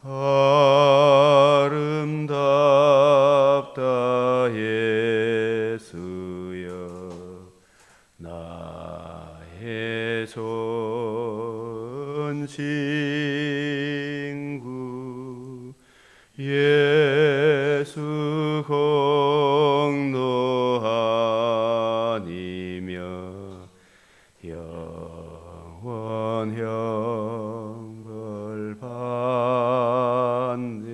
아름답다 예수여 나의 손친구 예수 공로 아니며 영원 형벌 받네.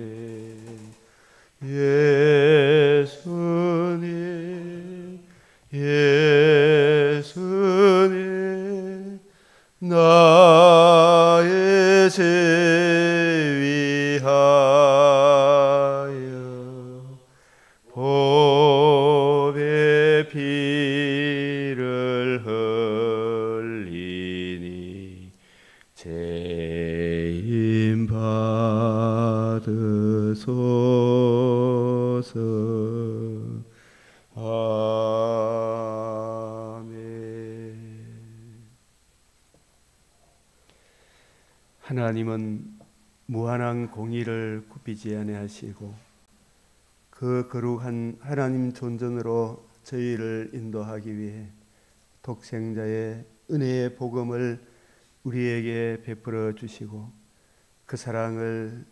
예수님 나의 죄 위하여 보배 피를 흘리니 죄인 받으소서. 아멘. 하나님은 무한한 공의를 굽히지 아니하시고 그 거룩한 하나님 존전으로 저희를 인도하기 위해 독생자의 은혜의 복음을 우리에게 베풀어 주시고 그 사랑을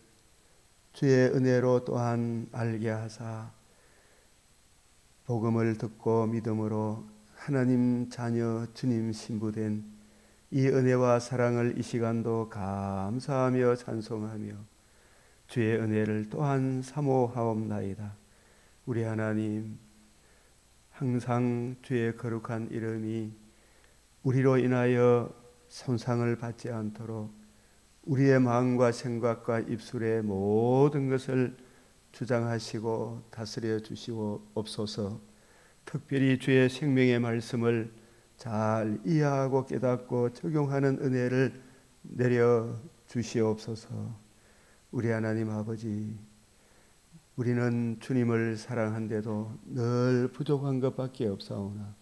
주의 은혜로 또한 알게 하사 복음을 듣고 믿음으로 하나님 자녀 주님 신부된 이 은혜와 사랑을 이 시간도 감사하며 찬송하며 주의 은혜를 또한 사모하옵나이다. 우리 하나님, 항상 주의 거룩한 이름이 우리로 인하여 손상을 받지 않도록 우리의 마음과 생각과 입술의 모든 것을 주장하시고 다스려 주시옵소서. 특별히 주의 생명의 말씀을 잘 이해하고 깨닫고 적용하는 은혜를 내려 주시옵소서. 우리 하나님 아버지, 우리는 주님을 사랑한데도 늘 부족한 것밖에 없사오나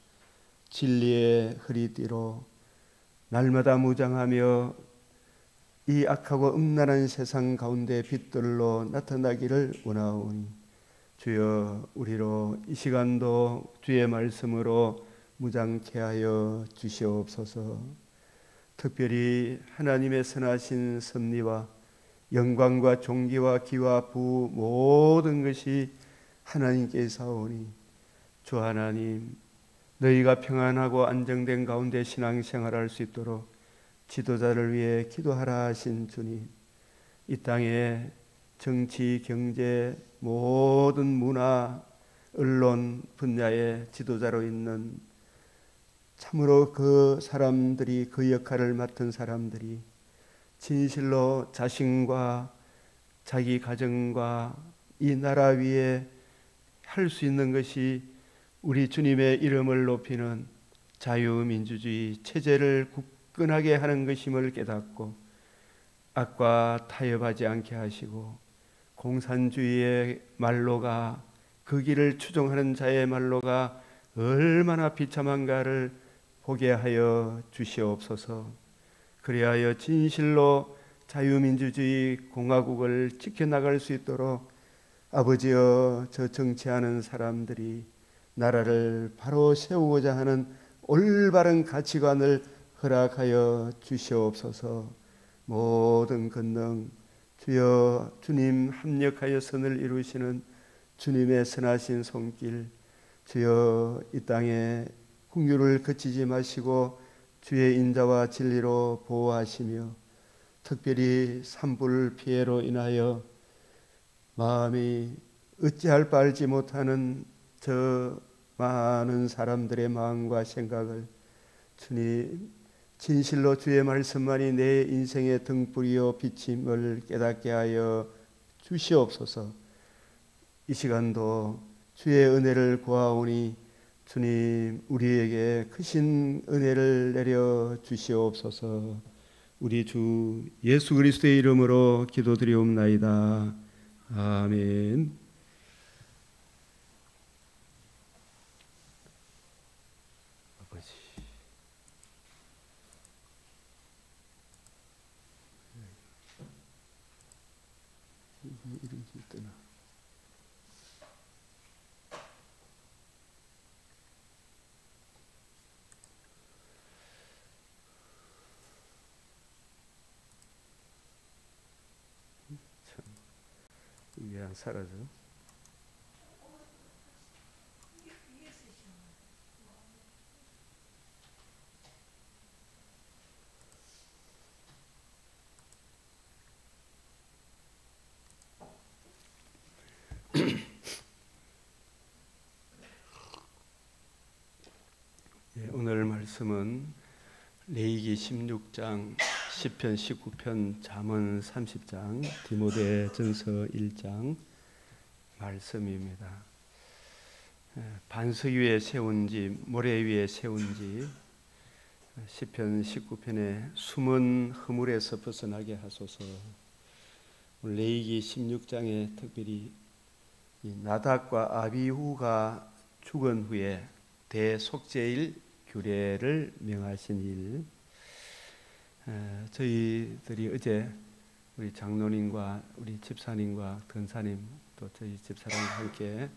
진리의 허리띠로 날마다 무장하며 이 악하고 음란한 세상 가운데 빛들로 나타나기를 원하오니 주여, 우리로 이 시간도 주의 말씀으로 무장케 하여 주시옵소서. 특별히 하나님의 선하신 섭리와 영광과 존귀와 기와 부 모든 것이 하나님께서오니 주 하나님, 너희가 평안하고 안정된 가운데 신앙생활할 수 있도록 지도자를 위해 기도하라 하신 주님, 이 땅에 정치, 경제, 모든 문화, 언론 분야의 지도자로 있는 참으로 그 사람들이, 그 역할을 맡은 사람들이 진실로 자신과 자기 가정과 이 나라 위에 할 수 있는 것이 우리 주님의 이름을 높이는 자유민주주의 체제를 굳건하게 하는 것임을 깨닫고 악과 타협하지 않게 하시고 공산주의의 말로가, 그 길을 추종하는 자의 말로가 얼마나 비참한가를 보게 하여 주시옵소서. 그리하여 진실로 자유민주주의 공화국을 지켜나갈 수 있도록 아버지여, 저 정치하는 사람들이 나라를 바로 세우고자 하는 올바른 가치관을 허락하여 주시옵소서. 모든 권능 주여, 주님 합력하여 선을 이루시는 주님의 선하신 손길, 주여 이 땅에 국류를 그치지 마시고 주의 인자와 진리로 보호하시며 특별히 산불 피해로 인하여 마음이 어찌할 바 알지 못하는 저 많은 사람들의 마음과 생각을 주님, 진실로 주의 말씀만이 내 인생의 등불이요 빛임을 깨닫게 하여 주시옵소서. 이 시간도 주의 은혜를 구하오니 주님, 우리에게 크신 은혜를 내려 주시옵소서. 우리 주 예수 그리스도의 이름으로 기도드리옵나이다. 아멘. 아버지, 이런 게 있더나. 왜 안 사라져? 오늘 말씀은 레위기 16장, 시편 19편, 잠언 30장, 디모데전서 1장 말씀입니다. 반석 위에 세운 집, 모래 위에 세운 집, 시편 19편에 숨은 허물에서 벗어나게 하소서. 레위기 16장에 특별히 나답과 아비후가 죽은 후에 대속죄일 규례를 명하신 일, 저희들이 어제 우리 장로님과 우리 집사님과 권사님 또 저희 집사람과 함께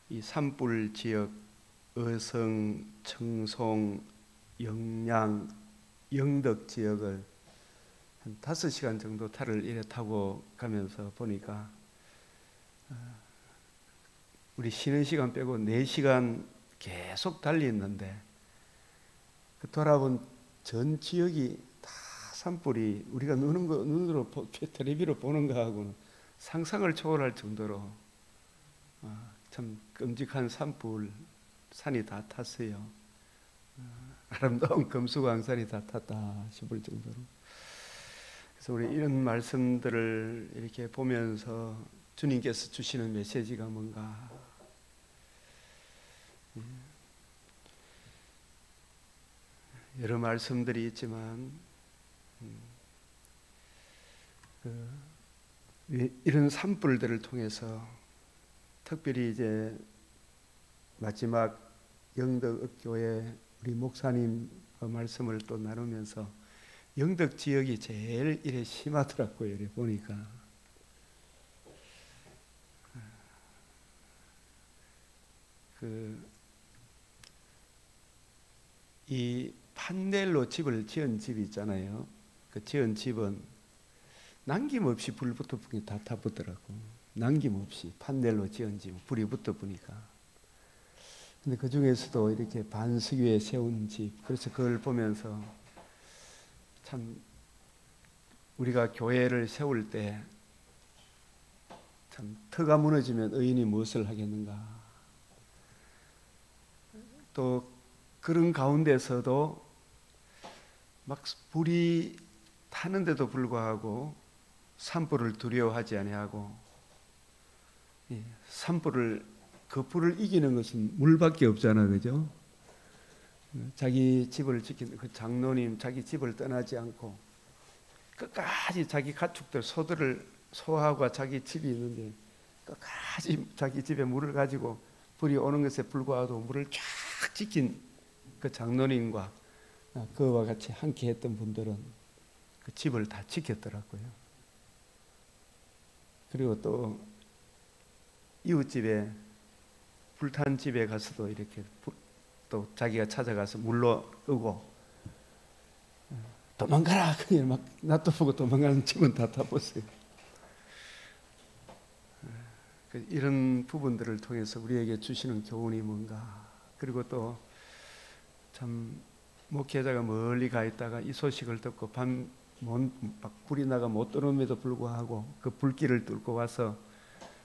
이 산불 지역 어성, 청송, 영양, 영덕 지역을 한 5시간 정도 차를 이래 타고 가면서 보니까 우리 쉬는 시간 빼고 4시간 계속 달렸는데 그 돌아본 전 지역이 다 산불이 우리가 눈으로 텔레비로 보는 거하고는 상상을 초월할 정도로 참 끔찍한 산불 산이 다 탔어요. 아름다운 금수강산이 다 탔다 싶을 정도로. 그래서 우리 이런 말씀들을 이렇게 보면서 주님께서 주시는 메시지가 뭔가, 여러 말씀들이 있지만 이런 산불들을 통해서 특별히 이제 마지막 영덕교회 우리 목사님과 말씀을 또 나누면서 영덕 지역이 제일 이래 심하더라고요. 이래 보니까 이 판넬로 집을 지은 집이 있잖아요. 그 지은 집은 남김없이 불 붙어 보니 다 타붙더라고. 남김없이 판넬로 지은 집 불이 붙어 보니까. 근데 그 중에서도 이렇게 반석 위에 세운 집, 그래서 그걸 보면서 참 우리가 교회를 세울 때 참 터가 무너지면 의인이 무엇을 하겠는가. 또 그런 가운데서도 막 불이 타는데도 불구하고 산불을 두려워하지 아니하고, 산불을 그 불을 이기는 것은 물밖에 없잖아, 그죠? 자기 집을 지키는 그 장로님 자기 집을 떠나지 않고 끝까지 자기 가축들 소하고 자기 집이 있는데 끝까지 자기 집에 물을 가지고 불이 오는 것에 불구하고 물을 쫙 지킨 그 장로님과 그와 같이 함께 했던 분들은 그 집을 다 지켰더라고요. 그리고 또 이웃집에 불탄 집에 가서도 이렇게 또 자기가 찾아가서 물로 끄고 도망가라 그냥 막 놔둬보고 도망가는 집은 다 타봤어요. 이런 부분들을 통해서 우리에게 주시는 교훈이 뭔가, 그리고 또 참 목회자가 멀리 가 있다가 이 소식을 듣고 불이 나가 못 들어옴에도 불구하고 그 불길을 뚫고 와서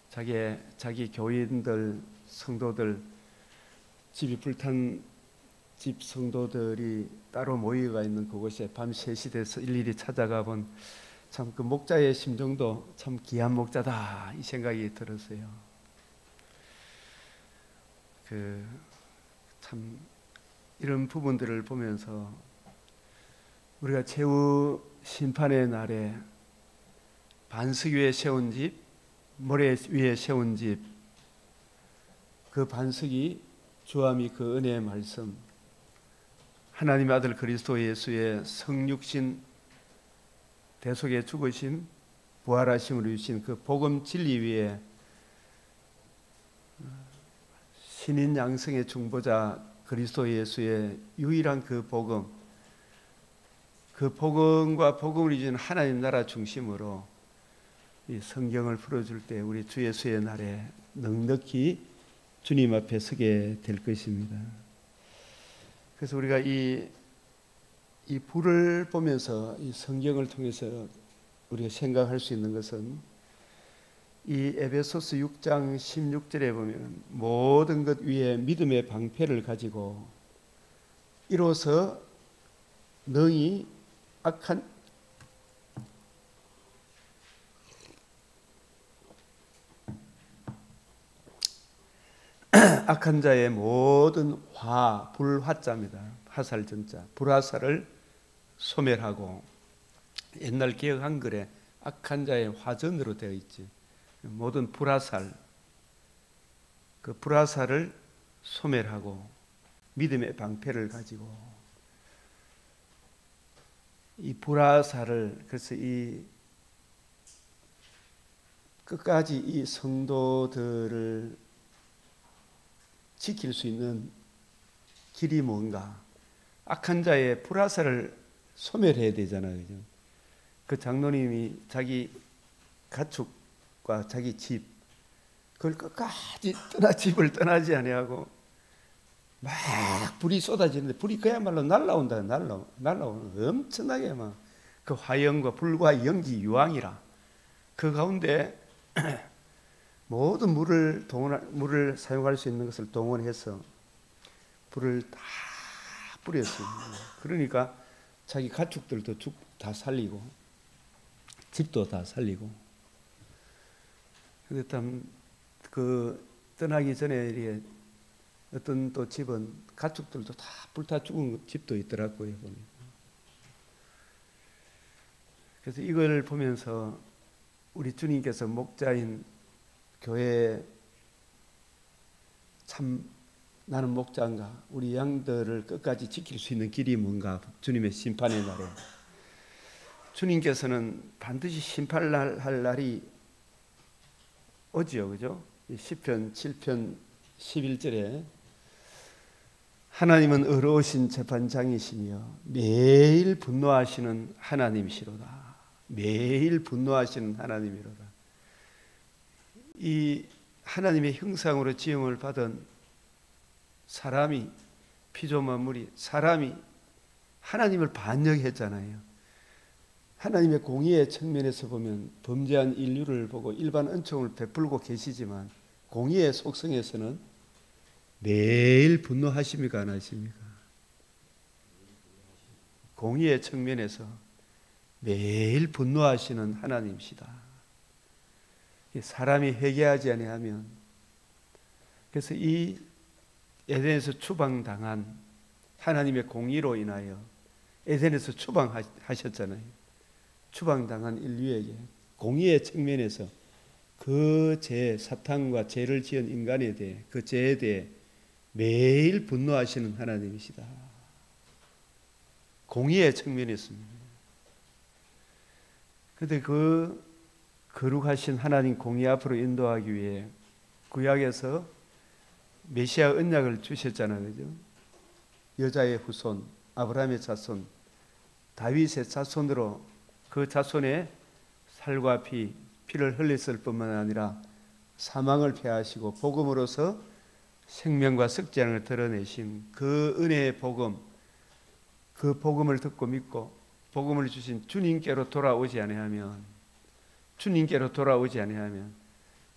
자기 교인들, 성도들, 집이 불탄 집 성도들이 따로 모여가 있는 그곳에 밤 3시 돼서 일일이 찾아가 본 참 그 목자의 심정도 참 귀한 목자다 이 생각이 들었어요. 참 이런 부분들을 보면서 우리가 최후 심판의 날에 반석 위에 세운 집, 모래 위에 세운 집, 그 반석이 주함이 그 은혜의 말씀, 하나님의 아들 그리스도 예수의 성육신 대속의 죽으심, 부활하심으로 주신 그 복음 진리 위에 신인 양성의 중보자 그리스도 예수의 유일한 그 복음과 복음을 주신 하나님 나라 중심으로 이 성경을 풀어줄 때 우리 주 예수의 날에 넉넉히 주님 앞에 서게 될 것입니다. 그래서 우리가 이 불을 보면서 이 성경을 통해서 우리가 생각할 수 있는 것은 이 에베소서 6장 16절에 보면 모든 것 위에 믿음의 방패를 가지고 이로써 능히 악한 자의 모든 불화자입니다. 화살 전자 불화살을 소멸하고, 옛날 개역 한글에 악한 자의 화전으로 되어 있지. 모든 불화살, 그 불화살을 소멸하고 믿음의 방패를 가지고 이 불화살을, 그래서 이 끝까지 이 성도들을 지킬 수 있는 길이 뭔가? 악한 자의 불화살을 소멸해야 되잖아요. 그죠? 그 장로님이 자기 가축과 자기 집, 그걸 끝까지 집을 떠나지 아니하고 막 불이 쏟아지는데, 불이 그야말로 날라온다. 날라오는 엄청나게 막 그 화염과 불과 연기 유황이라. 그 가운데 모든 물을 사용할 수 있는 것을 동원해서 불을 다 뿌렸어요. 그러니까 자기 가축들도 다 살리고 집도 다 살리고. 근데 참 그 떠나기 전에 이렇게 어떤 또 집은 가축들도 다 불타 죽은 집도 있더라고요. 보니까. 그래서 이걸 보면서 우리 주님께서 목자인 교회에 참 나는 목자인가, 우리 양들을 끝까지 지킬 수 있는 길이 뭔가, 주님의 심판의 날에 주님께서는 반드시 심판할 날이 오지요. 그죠? 시편 7편 11절에 하나님은 의로우신 재판장이시며 매일 분노하시는 하나님이시로다. 매일 분노하시는 하나님이로다. 이 하나님의 형상으로 지음을 받은 사람이, 피조만물이, 사람이 하나님을 반역했잖아요. 하나님의 공의의 측면에서 보면 범죄한 인류를 보고 일반 은총을 베풀고 계시지만 공의의 속성에서는 매일 분노하십니까, 안 하십니까? 공의의 측면에서 매일 분노하시는 하나님이시다. 사람이 회개하지 아니하면, 그래서 이 에덴에서 추방당한 하나님의 공의로 인하여 에덴에서 추방하셨잖아요. 추방당한 인류에게 공의의 측면에서 그 죄, 사탄과 죄를 지은 인간에 대해, 그 죄에 대해 매일 분노하시는 하나님이시다. 공의의 측면이었습니다. 그런데 그 거룩하신 하나님 공의 앞으로 인도하기 위해 구약에서 메시아 언약을 주셨잖아요. 그죠? 여자의 후손, 아브라함의 자손, 다윗의 자손으로 그 자손의 살과 피를 흘렸을 뿐만 아니라 사망을 패하시고 복음으로서 생명과 썩지 않을 드러내신 그 은혜의 복음, 그 복음을 듣고 믿고 복음을 주신 주님께로 돌아오지 아니하면,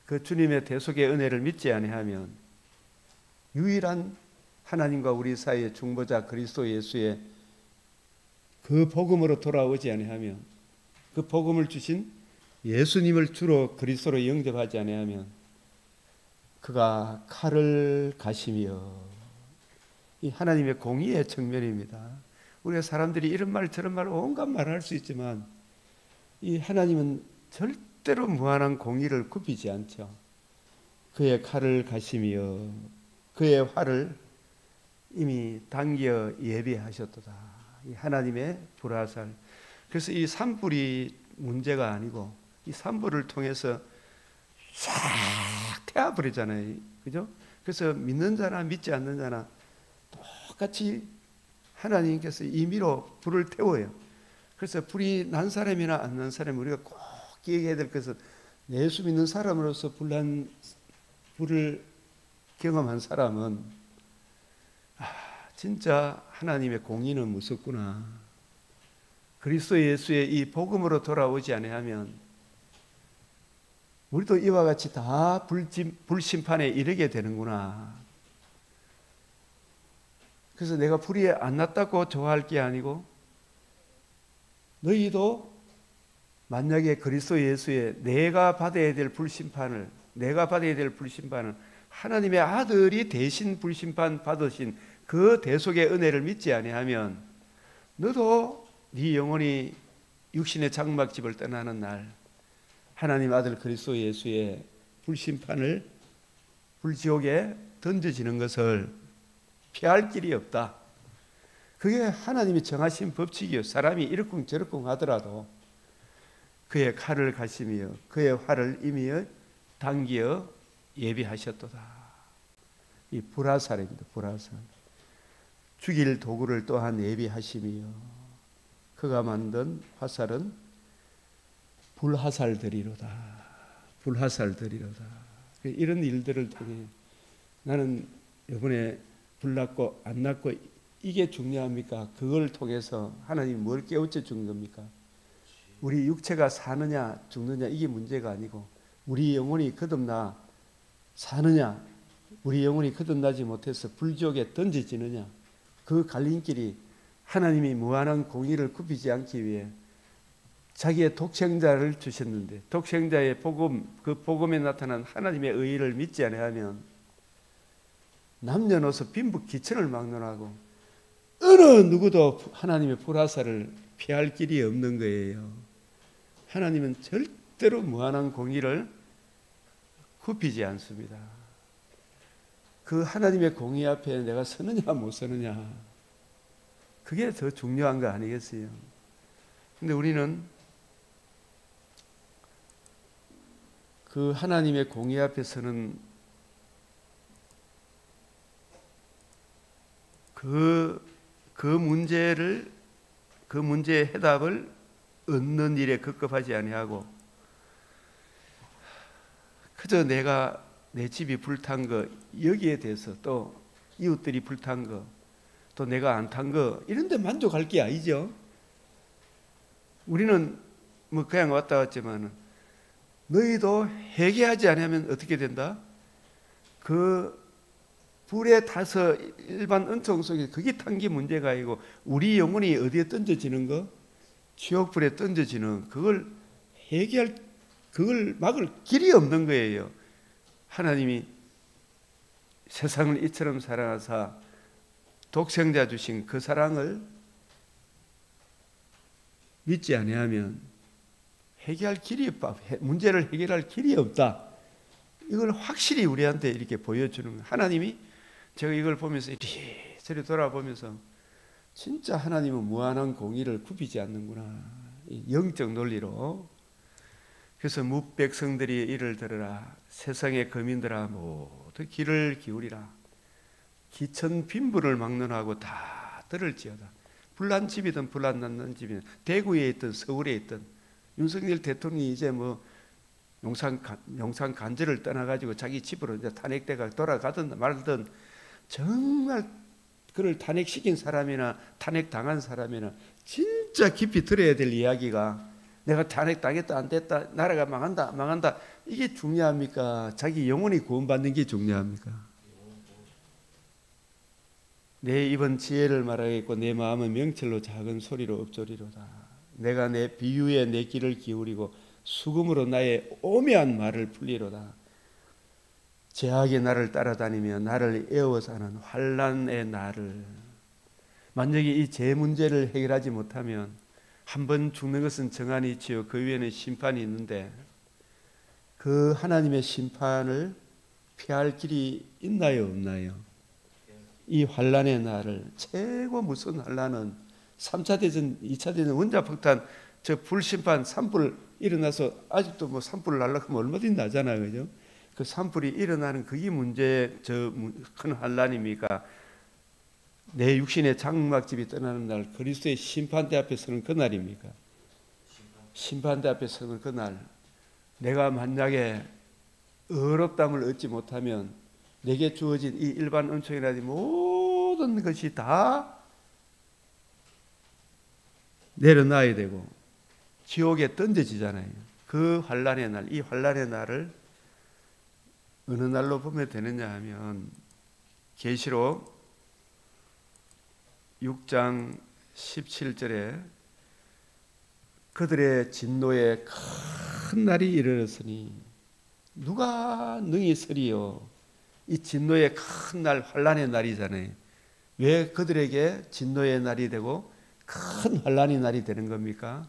그 주님의 대속의 은혜를 믿지 아니하면, 유일한 하나님과 우리 사이의 중보자 그리스도 예수의 그 복음으로 돌아오지 아니하면, 그 복음을 주신 예수님을 주로 그리스도로 영접하지 아니하면 그가 칼을 가시며, 이 하나님의 공의의 측면입니다. 우리가 사람들이 이런 말 저런 말 온갖 말을 할 수 있지만 이 하나님은 절대로 무한한 공의를 굽히지 않죠. 그의 칼을 가시며 그의 활을 이미 당겨 예비하셨도다. 이 하나님의 불화살. 그래서 이 산불이 문제가 아니고 이 산불을 통해서 싹 태워버리잖아요. 그죠? 그래서 믿는 자나 믿지 않는 자나 똑같이 하나님께서 임의로 불을 태워요. 그래서 불이 난 사람이나 안 난 사람 우리가 꼭 기억해야 될 것은 예수 믿는 사람으로서 불을 경험한 사람은 진짜 하나님의 공의는 무섭구나. 그리스도 예수의 이 복음으로 돌아오지 아니하면 우리도 이와 같이 다 불심판에 이르게 되는구나. 그래서 내가 불이 안 났다고 좋아할 게 아니고 너희도 만약에 그리스도 예수의 내가 받아야 될 불심판을 하나님의 아들이 대신 불심판 받으신 그 대속의 은혜를 믿지 아니하면 너도 네 영혼이 육신의 장막집을 떠나는 날 하나님 아들 그리스도 예수의 불심판을 불지옥에 던져지는 것을 피할 길이 없다. 그게 하나님이 정하신 법칙이요. 사람이 이러쿵저러쿵 하더라도 그의 칼을 가시며 그의 활을 이미 당기어 예비하셨도다. 이 불화살입니다. 불화살. 죽일 도구를 또한 예비하시며 그가 만든 화살은 불화살들이로다. 불화살들이로다. 이런 일들을 통해 나는 이번에 불 났고 안 났고 이게 중요합니까? 그걸 통해서 하나님이 뭘 깨우쳐 준 겁니까? 우리 육체가 사느냐 죽느냐 이게 문제가 아니고 우리 영혼이 거듭나 사느냐 우리 영혼이 거듭나지 못해서 불지옥에 던져지느냐 그 갈림길이 하나님이 무한한 공의를 굽히지 않기 위해 자기의 독생자를 주셨는데 독생자의 복음 그 복음에 나타난 하나님의 의의를 믿지 아니하면 남녀노소 빈부 기천을 막론하고 어느 누구도 하나님의 불화살을 피할 길이 없는 거예요. 하나님은 절대로 무한한 공의를 굽히지 않습니다. 그 하나님의 공의 앞에 내가 서느냐 못 서느냐 그게 더 중요한 거 아니겠어요? 근데 우리는 그 하나님의 공의 앞에 서는 그 문제의 해답을 얻는 일에 급급하지 아니하고 그저 내가 내 집이 불탄 거 여기에 대해서 또 이웃들이 불탄 거 또 내가 안 탄 거 이런 데 만족할 게 아니죠. 우리는 뭐 그냥 왔다 갔지만 너희도 회개하지 않으면 어떻게 된다? 그 불에 타서 일반 은총 속에 그게 탄 게 문제가 아니고 우리 영혼이 어디에 던져지는 거? 지옥불에 던져지는 그걸 그걸 막을 길이 없는 거예요. 하나님이 세상을 이처럼 사랑하사 독생자 주신 그 사랑을 믿지 아니하면 문제를 해결할 길이 없다. 이걸 확실히 우리한테 이렇게 보여주는 거예요. 하나님이 제가 이걸 보면서 이리저리 돌아보면서 진짜 하나님은 무한한 공의를 굽히지 않는구나. 영적 논리로. 그래서 뭇백성들이 이를 들으라. 세상의 거민들아 모두 귀를 기울이라. 기천 빈부를 막론하고 다 들을지어다. 불난 집이든 불난 났는 집이든 대구에 있든 서울에 있든 윤석열 대통령이 이제 뭐 용산 간절을 떠나가지고 자기 집으로 이제 탄핵대가 돌아가든 말든 정말 그를 탄핵시킨 사람이나 탄핵당한 사람이나 진짜 깊이 들어야 될 이야기가 내가 탄핵당했다 안 됐다 나라가 망한다 이게 중요합니까? 자기 영혼이 구원받는 게 중요합니까? 내 입은 지혜를 말하겠고 내 마음은 명철로 작은 소리로 읊조리로다. 내가 내 비유에 내 귀를 기울이고 수금으로 나의 오묘한 말을 풀리로다. 제약의 나를 따라다니며 나를 애워서 하는 환난의 나를 만약에 이 제 문제를 해결하지 못하면 한 번 죽는 것은 정한이 있지요. 그 위에는 심판이 있는데 그 하나님의 심판을 피할 길이 있나요 없나요? 이 환난의 날을 최고 무서운 환난은 3차 대전, 2차 대전 원자폭탄 저 불심판 산불 일어나서 아직도 뭐 산불을 날라고 하면 얼마든지 나잖아요, 그죠? 그 산불이 일어나는 그게 문제, 큰 환란입니까? 내 육신의 장막집이 떠나는 날, 그리스도의 심판대 앞에 서는 그날입니까? 심판대 앞에 서는 그날, 내가 만약에 의롭다함을 얻지 못하면 내게 주어진 이 일반 은총이라든지 모든 것이 다 내려놔야 되고 지옥에 던져지잖아요. 그 환란의 날, 이 환란의 날을 어느 날로 보면 되느냐 하면 계시록 6장 17절에 그들의 진노에 큰 날이 이르렀으니 누가 능히 서리요. 이 진노의 큰 날, 환란의 날이잖아요. 왜 그들에게 진노의 날이 되고 큰 환란의 날이 되는 겁니까?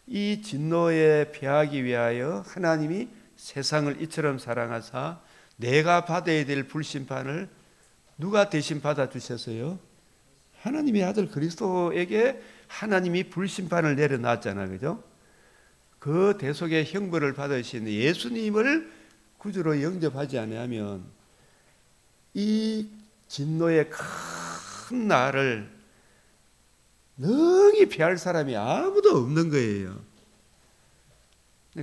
이 진노에 피하기 위하여 하나님이 세상을 이처럼 사랑하사 내가 받아야 될 불심판을 누가 대신 받아주셨어요? 하나님의 아들 그리스도에게 하나님이 불심판을 내려놨잖아요, 그죠? 그 대속의 형벌을 받으신 예수님을 구주로 영접하지 않으면 이 진노의 큰 날을 능히 피할 사람이 아무도 없는 거예요.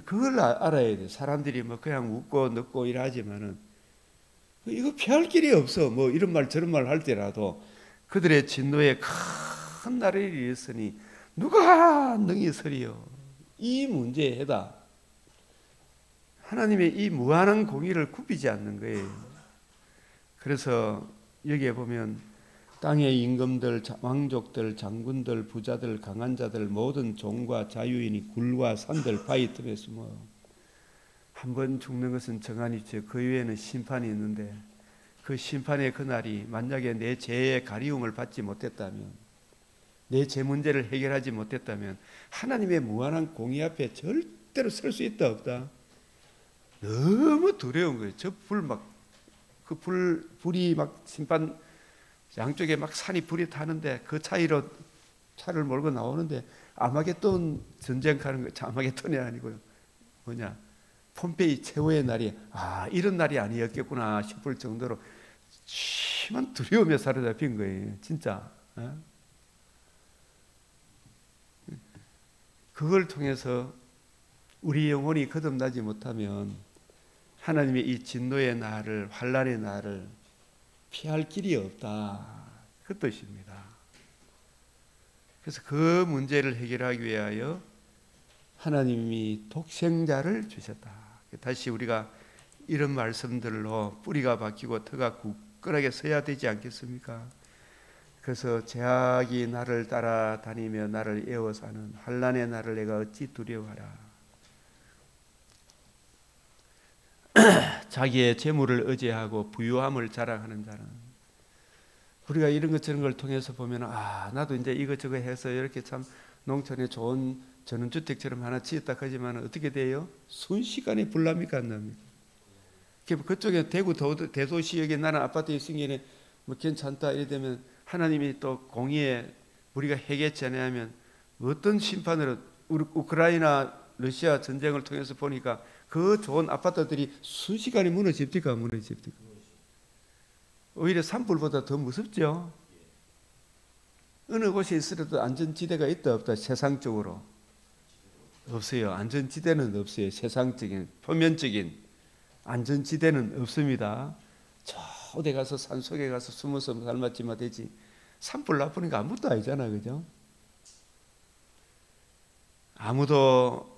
그걸 알아야 돼. 사람들이 뭐 그냥 웃고 넣고 이러지만은 이거 피할 길이 없어. 뭐 이런 말 저런 말 할 때라도 그들의 진노의 큰 날을 이르렀으니 누가 능히 서리요. 이 문제에 해다. 하나님의 이 무한한 공의를 굽히지 않는 거예요. 그래서 여기에 보면 땅의 임금들, 왕족들, 장군들, 부자들, 강한 자들, 모든 종과 자유인이 굴과 산들, 바위 틈에 숨어. 한 번 죽는 것은 정한이 있죠. 그 이후에는 심판이 있는데 그 심판의 그날이 만약에 내 죄의 가리움을 받지 못했다면, 내 죄 문제를 해결하지 못했다면 하나님의 무한한 공의 앞에 절대로 설 수 있다 없다? 너무 두려운 거예요. 저 불 막, 그 불이 막 심판 양쪽에 막 산이 불이 타는데 그 차이로 차를 몰고 나오는데 아마겟돈 전쟁하는 거, 아마겟돈이 아니고요. 뭐냐? 폼페이 최후의 날이 이런 날이 아니었겠구나 싶을 정도로 심한 두려움에 사로잡힌 거예요. 진짜. 그걸 통해서 우리 영혼이 거듭나지 못하면 하나님의 이 진노의 날을, 환란의 날을 피할 길이 없다. 그 뜻입니다. 그래서 그 문제를 해결하기 위하여 하나님이 독생자를 주셨다. 다시 우리가 이런 말씀들로 뿌리가 박히고 터가 굳건하게 서야 되지 않겠습니까? 그래서 죄악이 나를 따라다니며 나를 에워싸는 환난의 날을 내가 어찌 두려워하라. 자기의 재물을 의지하고 부유함을 자랑하는 자는, 우리가 이런 것 저런 걸 통해서 보면 나도 이제 이것저것 해서 이렇게 참 농촌에 좋은 전원주택처럼 하나 지었다 하지만 어떻게 돼요? 순식간에 불납니까 안 납니까? 그쪽에 대구 대도시역에 나는 아파트에 있으니 뭐 괜찮다 이래 되면 하나님이 또 공의에 우리가 해결치 않으면 어떤 심판으로, 우크라이나 러시아 전쟁을 통해서 보니까 그 좋은 아파트들이 순식간에 무너집니까? 무너집니까? 오히려 산불보다 더 무섭죠. 어느 곳에 있어도 안전지대가 있다 없다? 세상적으로 없어요. 안전지대는 없어요. 세상적인 표면적인 안전지대는 없습니다. 저 어디 가서 산속에 가서 숨어서 삶았지만 되지, 산불 나쁘니까 아무것도 아니잖아, 그죠? 아무도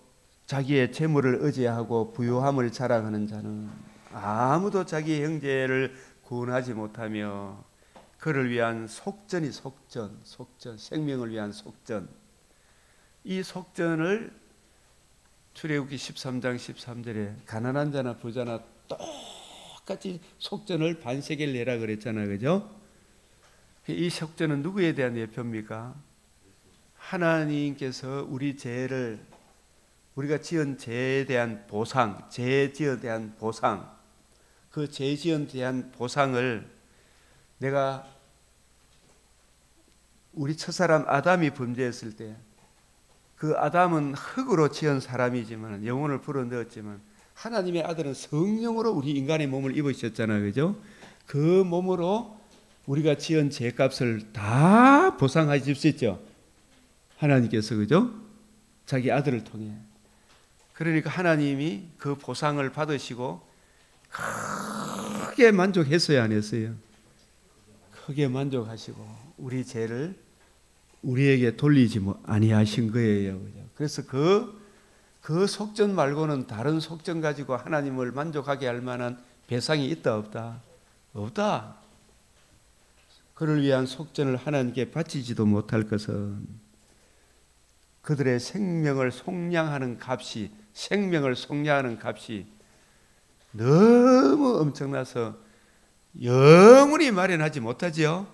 자기의 재물을 의지하고 부유함을 자랑하는 자는 아무도 자기 형제를 구원하지 못하며 그를 위한 속전이 속전, 생명을 위한 속전. 이 속전을 출애굽기 13장 13절에 가난한 자나 부자나 똑같이 속전을 반세겔 내라 그랬잖아요, 그죠? 이 속전은 누구에 대한 예표입니까? 하나님께서 우리 죄를, 우리가 지은 죄에 대한 보상, 죄에 대한 보상, 그 죄에 대한 보상을 내가 우리 첫사람 아담이 범죄했을 때 그 아담은 흙으로 지은 사람이지만 영혼을 불어넣었지만 하나님의 아들은 성령으로 우리 인간의 몸을 입으셨잖아요. 그죠? 그 몸으로 우리가 지은 죄값을 다 보상해 줄 수 있죠. 하나님께서. 그죠? 자기 아들을 통해. 그러니까 하나님이 그 보상을 받으시고 크게 만족했어요, 안 했어요? 크게 만족하시고 우리 죄를 우리에게 돌리지 아니하신 거예요. 그래서 그 속전 말고는 다른 속전 가지고 하나님을 만족하게 할 만한 배상이 있다 없다? 없다. 그를 위한 속전을 하나님께 바치지도 못할 것은 그들의 생명을 속량하는 값이 너무 엄청나서 영원히 마련하지 못하지요.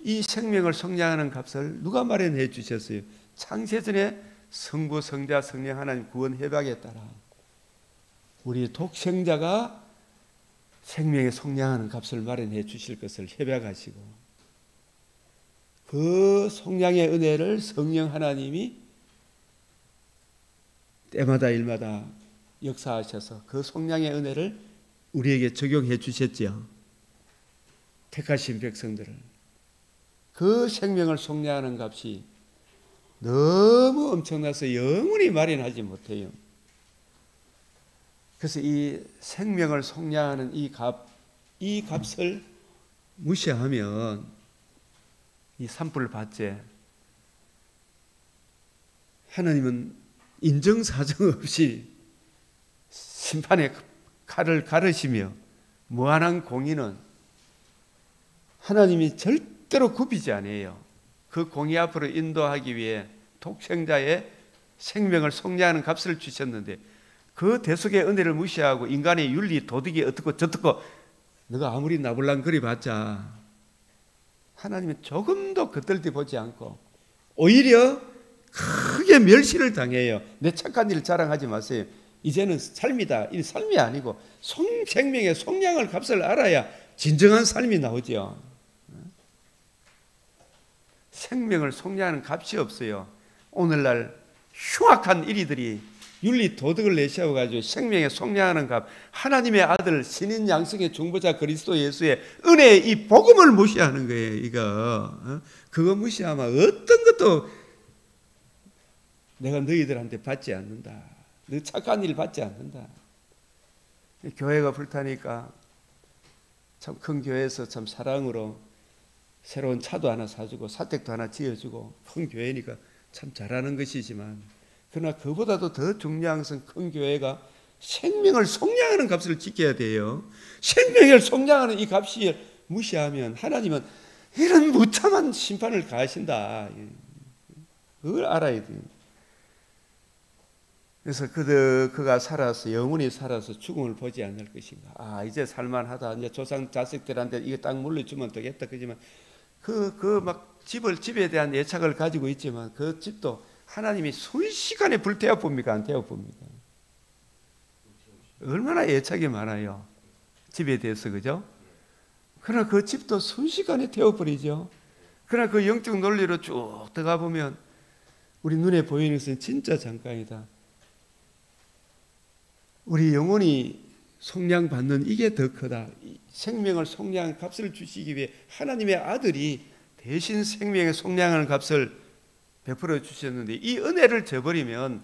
이 생명을 속량하는 값을 누가 마련해 주셨어요? 창세전에 성부, 성자, 성령 하나님 구원 협약에 따라 우리 독생자가 생명에 속량하는 값을 마련해 주실 것을 협약하시고 그 속량의 은혜를 성령 하나님이 때마다 일마다 역사하셔서 그 속량의 은혜를 우리에게 적용해 주셨지요. 택하신 백성들을. 그 생명을 속량하는 값이 너무 엄청나서 영원히 마련하지 못해요. 그래서 이 생명을 속량하는 이 값을 무시하면 이 산불밭에 하나님은 인정사정 없이 심판의 칼을 가르시며 무한한 공의는 하나님이 절대로 굽히지 않아요. 그 공의 앞으로 인도하기 위해 독생자의 생명을 속량하는 값을 주셨는데 그 대속의 은혜를 무시하고 인간의 윤리, 도덕이 어떻고 저떻고 너가 아무리 나불랑거리 봤자 하나님은 조금도 그떨지 보지 않고 오히려 크게 멸시를 당해요. 내 착한 일을 자랑하지 마세요. 이제는 삶이다. 이 삶이 아니고 생명의 속량을 값을 알아야 진정한 삶이 나오죠. 생명을 속량하는 값이 없어요. 오늘날 흉악한 이리들이 윤리 도덕을 내세워가지고 생명에 속량하는 값, 하나님의 아들 신인 양성의 중보자 그리스도 예수의 은혜의 이 복음을 무시하는 거예요. 이거 그거 무시하면 어떤 것도 내가 너희들한테 받지 않는다. 너 착한 일 받지 않는다. 교회가 불타니까 참 큰 교회에서 참 사랑으로 새로운 차도 하나 사주고 사택도 하나 지어주고 큰 교회니까 참 잘하는 것이지만 그러나 그보다도 더 중요한 것은 큰 교회가 생명을 속량하는 값을 지켜야 돼요. 생명을 속량하는 이 값이 무시하면 하나님은 이런 무참한 심판을 가하신다. 그걸 알아야 돼요. 그래서 그가 살아서 영원히 살아서 죽음을 보지 않을 것인가. 아 이제 살만하다. 이제 조상 자식들한테 이거 딱 물려주면 되겠다. 그지만 막 집에 대한 애착을 가지고 있지만 그 집도 하나님이 순식간에 불태워 봅니까? 안 태워 봅니까? 얼마나 애착이 많아요. 집에 대해서. 그죠? 그러나 그 집도 순식간에 태워버리죠. 그러나 그 영적 논리로 쭉 들어가 보면 우리 눈에 보이는 것은 진짜 잠깐이다. 우리 영혼이 속량받는 이게 더 크다. 생명을 속량 값을 주시기 위해 하나님의 아들이 대신 생명의 속량하는 값을 베풀어 주셨는데 이 은혜를 저버리면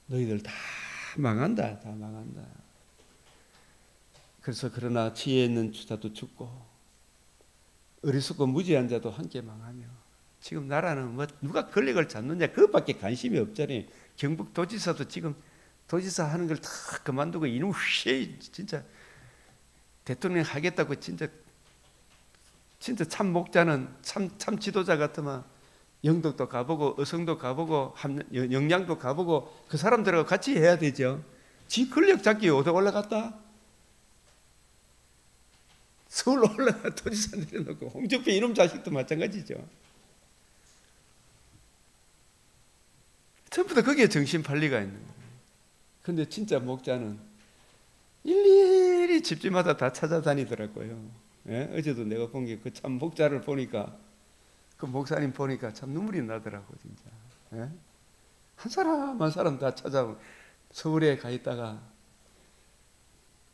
너희들 다 망한다. 다 망한다. 그래서 그러나 지혜 있는 자도 죽고 어리석고 무지한 자도 함께 망하며 지금 나라는 뭐 누가 권력을 잡느냐 그것밖에 관심이 없잖아요. 경북도지사도 지금 도지사 하는 걸 다 그만두고 이놈 진짜 대통령 하겠다고 진짜 참 목자는 참 지도자 같으면 영덕도 가보고 의성도 가보고 영양도 가보고 그 사람들하고 같이 해야 되죠. 지 권력 잡기 어디 올라갔다? 서울 올라가 도지사 내려놓고 홍준표 이놈 자식도 마찬가지죠. 전부 다 거기에 정신 팔리가 있는 거예요. 근데 진짜 목자는 일일이 집집마다 다 찾아다니더라고요. 예? 어제도 내가 본 게 그 참 목자를 보니까 그 목사님 보니까 참 눈물이 나더라고 진짜. 예? 한 사람 한 사람 다 찾아오고 서울에 가 있다가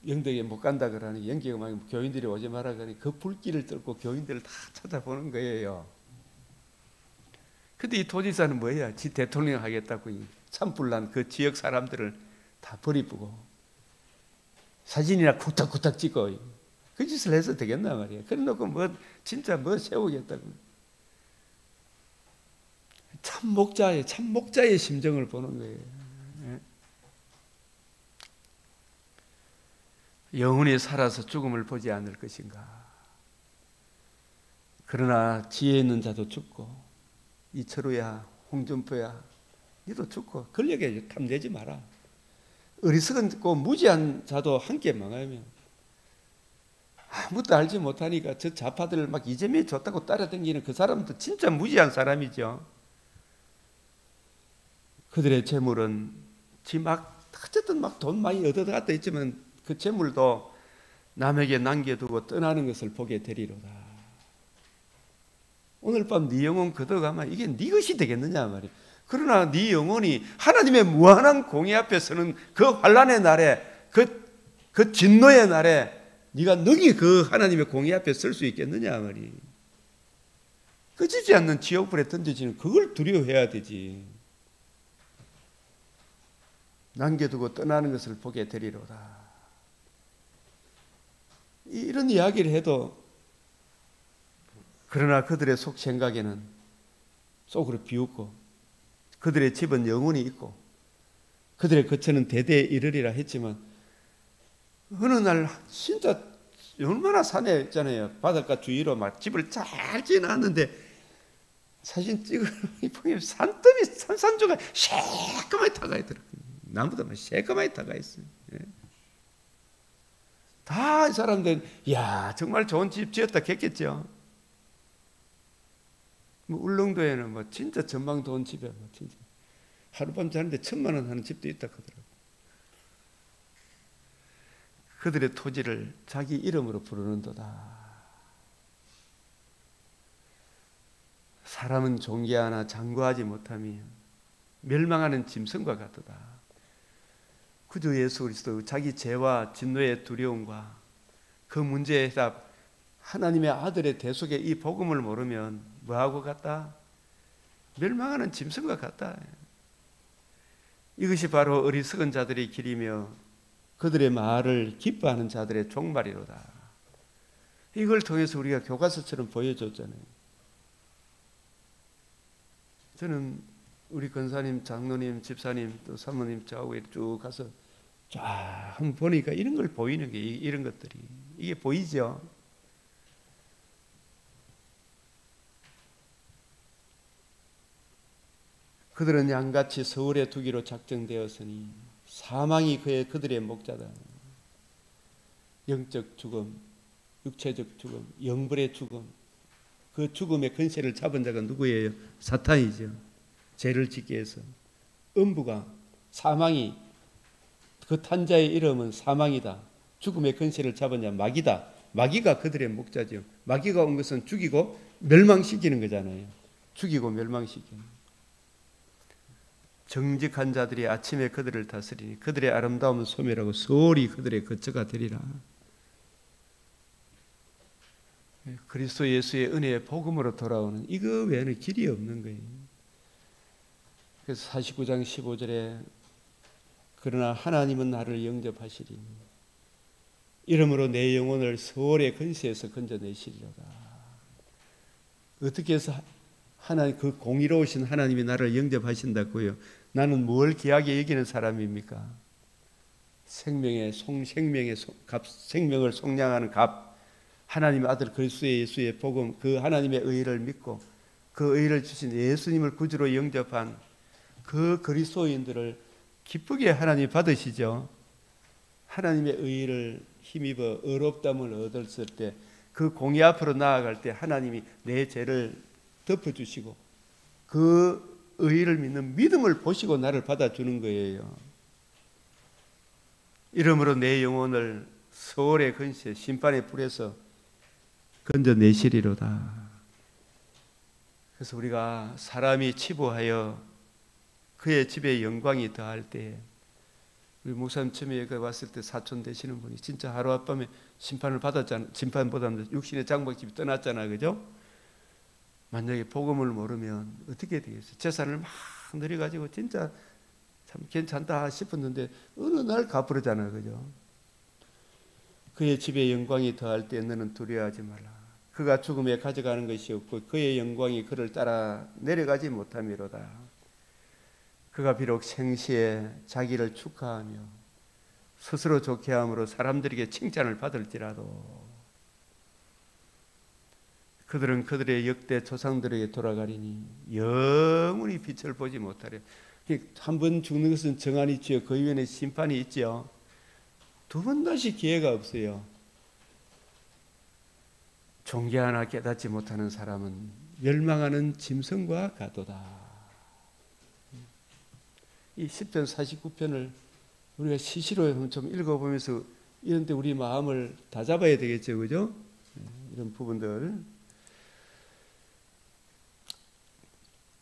영덕에 못 간다 그러니 영기가 막 교인들이 오지 마라 그러니 그 불길을 뚫고 교인들을 다 찾아보는 거예요. 근데 이 도지사는 뭐야? 지 대통령 하겠다고 산불난 그 지역 사람들을 다 버리고 사진이나 쿡탁쿡탁 찍고 그 짓을 해서 되겠나 말이야. 그래 놓고 뭐 진짜 뭐 세우겠다고. 참 목자의 심정을 보는 거예요. 영원히 살아서 죽음을 보지 않을 것인가. 그러나 지혜 있는 자도 죽고 이철우야 홍준표야 니도 죽고 권력에 탐내지 마라. 어리석은 고 무지한 자도 함께 망하면 아무것도 알지 못하니까 저 좌파들 막 이재명이 좋다고 따라다니는 그 사람도 진짜 무지한 사람이죠. 그들의 재물은 어쨌든 막 돈 많이 얻어갔다 했지만 그 재물도 남에게 남겨두고 떠나는 것을 보게 되리로다. 오늘 밤 네 영혼 걷어가면 이게 네 것이 되겠느냐 말이야. 그러나 네 영혼이 하나님의 무한한 공의 앞에 서는 그 환난의 날에 그 진노의 날에 네가 능히 그 하나님의 공의 앞에 설 수 있겠느냐 말이야. 꺼지지 않는 지옥불에 던져지는 그걸 두려워해야 되지. 남겨두고 떠나는 것을 보게 되리로다. 이런 이야기를 해도 그러나 그들의 속 생각에는 속으로 비웃고 그들의 집은 영원히 있고 그들의 거처는 대대에 이르리라 했지만 어느 날 진짜 얼마나 산에 있잖아요. 바닷가 주위로 막 집을 잘 지어놨는데 사진 찍으면 산더미 산산조가 새까맣게 다가 있더라고요. 나무도 막 새까맣게 다가 있어요. 다 이 사람들은 야 정말 좋은 집 지었다 했겠죠. 뭐 울릉도에는 뭐 진짜 전망 좋은 집에 뭐 진짜 하룻밤 자는데 1,000만 원 하는 집도 있다 하더라고. 그들의 토지를 자기 이름으로 부르는도다. 사람은 존귀하나 장구하지 못하며 멸망하는 짐승과 같도다. 구주 예수 그리스도 자기 죄와 진노의 두려움과 그 문제의 해답 하나님의 아들의 대속의 이 복음을 모르면 뭐하고 같다? 멸망하는 짐승과 같다. 이것이 바로 어리석은 자들의 길이며 그들의 말을 기뻐하는 자들의 종말이로다. 이걸 통해서 우리가 교과서처럼 보여줬잖아요. 저는 우리 권사님, 장로님, 집사님, 또 사모님 저하고 쭉 가서 쫙 한번 보니까 이런 걸 보이는 게 이런 것들이 이게 보이죠. 그들은 양같이 서울에 두기로 작정되었으니 사망이 그들의 목자다. 영적 죽음, 육체적 죽음, 영불의 죽음. 그 죽음의 근세를 잡은 자가 누구예요? 사탄이죠. 죄를 짓게 해서 음부가 사망이 그 탄자의 이름은 사망이다. 죽음의 근세를 잡은 자 마귀다. 마귀가 그들의 목자죠. 마귀가 온 것은 죽이고 멸망시키는 거잖아요. 죽이고 멸망시키는. 정직한 자들이 아침에 그들을 다스리니 그들의 아름다움은 소멸하고 소홀히 그들의 거처가 되리라. 그리스도 예수의 은혜의 복음으로 돌아오는 이거 외에는 길이 없는 거예요. 그래서 49장 15절에 그러나 하나님은 나를 영접하시리니 이러므로 내 영혼을 소홀의 근세에서 건져내시리로다. 어떻게 해서 하나님 그 공의로우신 하나님이 나를 영접하신다고요? 나는 뭘 귀하게 여기는 사람입니까? 생명의 값, 생명을 속량하는 값, 하나님의 아들 그리스도 예수의 복음, 그 하나님의 의를 믿고 그 의를 주신 예수님을 구주로 영접한 그 그리스도인들을 기쁘게 하나님이 받으시죠. 하나님의 의를 힘입어 의롭다함을 얻었을 때 그 공의 앞으로 나아갈 때 하나님이 내 죄를 덮어주시고 그 의를 믿는 믿음을 보시고 나를 받아주는 거예요. 이러므로 내 영혼을 소홀의 근세 심판의 불에서 건져내시리로다. 그래서 우리가 사람이 치부하여 그의 집에 영광이 더할 때에, 우리 목사님 처음에 왔을 때 사촌 되시는 분이 진짜 하루아밤에 심판을 받았잖아. 심판보다는 육신의 장막집이 떠났잖아, 그죠? 만약에 복음을 모르면 어떻게 되겠어요? 재산을 막 늘려가지고 진짜 참 괜찮다 싶었는데 어느 날 갚으려잖아, 그죠? 그의 집에 영광이 더할 때 너는 두려워하지 말라. 그가 죽음에 가져가는 것이 없고 그의 영광이 그를 따라 내려가지 못함이로다. 그가 비록 생시에 자기를 축하하며 스스로 좋게 함으로 사람들에게 칭찬을 받을지라도 그들은 그들의 역대 조상들에게 돌아가리니 영원히 빛을 보지 못하려. 한 번 죽는 것은 정한이 있죠. 그 이후에는 심판이 있죠. 두 번 다시 기회가 없어요. 종교 하나 깨닫지 못하는 사람은 멸망하는 짐승과 같도다. 이 10편 49편을 우리가 시시로 좀 읽어보면서 이런 데 우리 마음을 다잡아야 되겠죠, 그죠? 이런 부분들.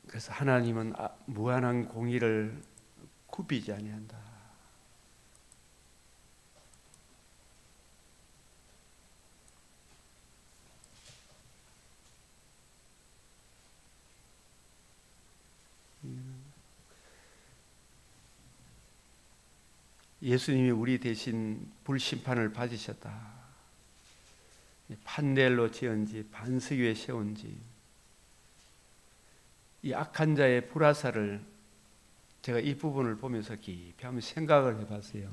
그래서 하나님은 무한한 공의를 굽이지 아니한다. 예수님이 우리 대신 불심판을 받으셨다. 판넬로 지은지 반석 위에 세운지 이 악한 자의 불화살을 제가 이 부분을 보면서 깊이 한번 생각을 해봤어요.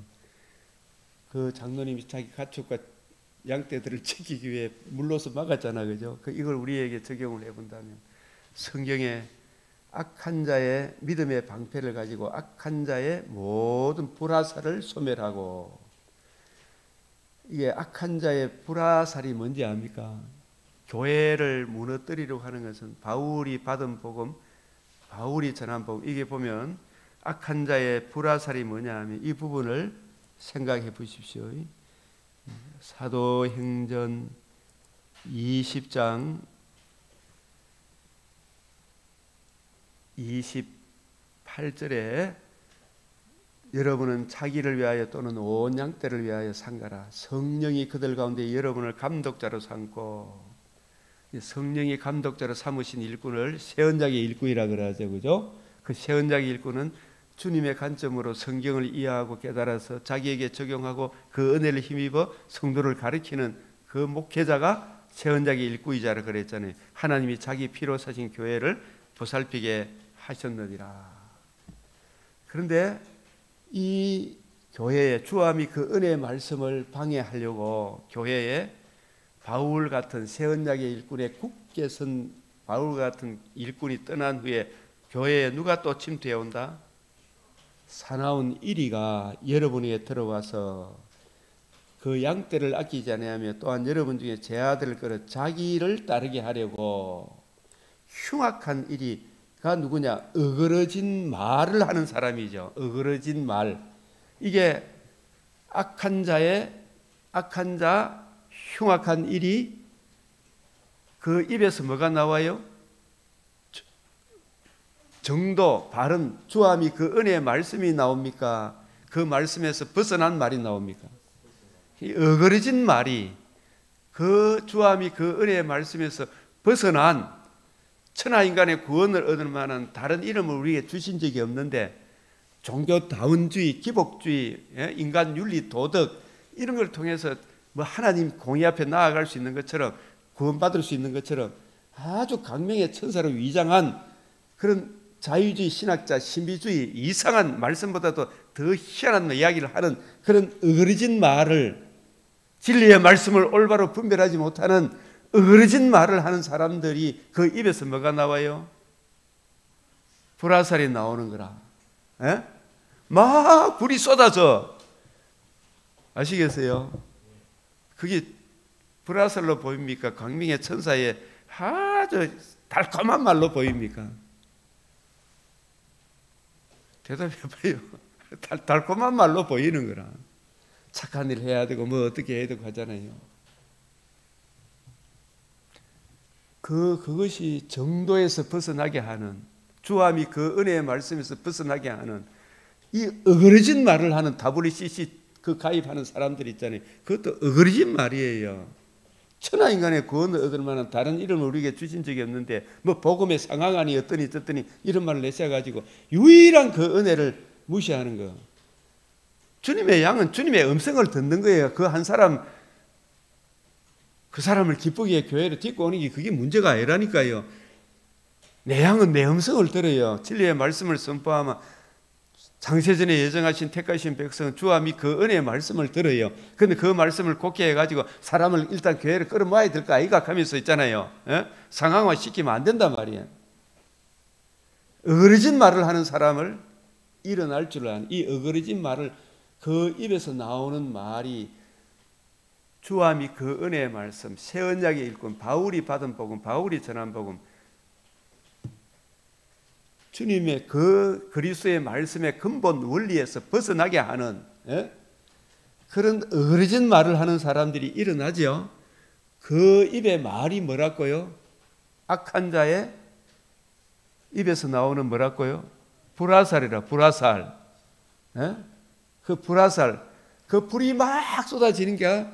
그 장로님이 자기 가축과 양떼들을 지키기 위해 물로서 막았잖아, 그죠? 이걸 우리에게 적용을 해본다면 성경에 악한 자의 믿음의 방패를 가지고 악한 자의 모든 불화살을 소멸하고, 이게 악한 자의 불화살이 뭔지 압니까? 교회를 무너뜨리려고 하는 것은 바울이 받은 복음, 바울이 전한 복음, 이게 보면 악한 자의 불화살이 뭐냐 하면 이 부분을 생각해 보십시오. 사도행전 20장 28절에 여러분은 자기를 위하여 또는 온 양떼를 위하여 상가라. 성령이 그들 가운데 여러분을 감독자로 삼고, 성령이 감독자로 삼으신 일꾼을 세언자의 일꾼이라 그러죠, 그죠? 그 세언자의 일꾼은 주님의 관점으로 성경을 이해하고 깨달아서 자기에게 적용하고 그 은혜를 힘입어 성도를 가르치는 그 목회자가 세언자의 일꾼이자라 그랬잖아요. 하나님이 자기 피로 사신 교회를 보살피게 하셨느니라. 그런데 이 교회에 주함이 그 은혜의 말씀을 방해하려고 교회에 바울 같은 세언약의 일꾼에 굳게 선 바울 같은 일꾼이 떠난 후에 교회에 누가 또 침투해 온다? 사나운 이리가 여러분에게 들어와서 그 양떼를 아끼지 아니하며 또한 여러분 중에 제 아들을 끌어 자기를 따르게 하려고 흉악한 이리가 누구냐? 어그러진 말을 하는 사람이죠. 어그러진 말. 이게 악한 자 흉악한 일이 그 입에서 뭐가 나와요? 정도, 바른, 주함이 그 은혜의 말씀이 나옵니까? 그 말씀에서 벗어난 말이 나옵니까? 이 어그러진 말이 그 주함이 그 은혜의 말씀에서 벗어난 천하인간의 구원을 얻을 만한 다른 이름을 우리에게 주신 적이 없는데 종교다운주의, 기복주의, 인간 윤리, 도덕 이런 걸 통해서 뭐 하나님 공의 앞에 나아갈 수 있는 것처럼 구원받을 수 있는 것처럼 아주 강명의 천사로 위장한 그런 자유주의 신학자, 신비주의 이상한 말씀보다도 더 희한한 이야기를 하는 그런 어그러진 말을, 진리의 말씀을 올바로 분별하지 못하는 어그러진 말을 하는 사람들이 그 입에서 뭐가 나와요? 불화살이 나오는 거라. 에? 막 불이 쏟아져. 아시겠어요? 그게 불화살로 보입니까? 광명의 천사의 아주 달콤한 말로 보입니까? 대답해봐요. 달콤한 말로 보이는 거라. 착한 일 해야 되고 뭐 어떻게 해야 되고 하잖아요. 그것이 정도에서 벗어나게 하는 주함이 그 은혜의 말씀에서 벗어나게 하는 이 어그러진 말을 하는 WCC 그 가입하는 사람들 있잖아요. 그것도 어그러진 말이에요. 천하인간의 구원을 얻을 만한 다른 이름을 우리에게 주신 적이 없는데 뭐 복음의 상황하니 어떠니 저떠니 이런 말을 내세워가지고 유일한 그 은혜를 무시하는 거. 주님의 양은 주님의 음성을 듣는 거예요. 그 한 사람 그 사람을 기쁘게 위해 교회를 딛고 오는 게 그게 문제가 아니라니까요. 내 양은 내 음성을 들어요. 진리의 말씀을 선포하면 장세전에 예정하신 택하신 백성은 주와 및 그 은혜의 말씀을 들어요. 그런데 그 말씀을 곡해 해가지고 사람을 일단 교회를 끌어모아야 될까 아이가 하면서 있잖아요. 상황화 시키면 안 된단 말이에요. 어그러진 말을 하는 사람을 일어날 줄 아는 이 어그러진 말을 그 입에서 나오는 말이 주와 및 그 은혜의 말씀, 새 언약의 일꾼, 바울이 받은 복음, 바울이 전한 복음, 주님의 그 그리스도의 말씀의 근본 원리에서 벗어나게 하는 그런 어그러진 말을 하는 사람들이 일어나죠. 그 입의 말이 뭐라고요? 악한 자의 입에서 나오는 뭐라고요? 불화살이라, 불화살. 그 불화살, 그 불이 막 쏟아지는 게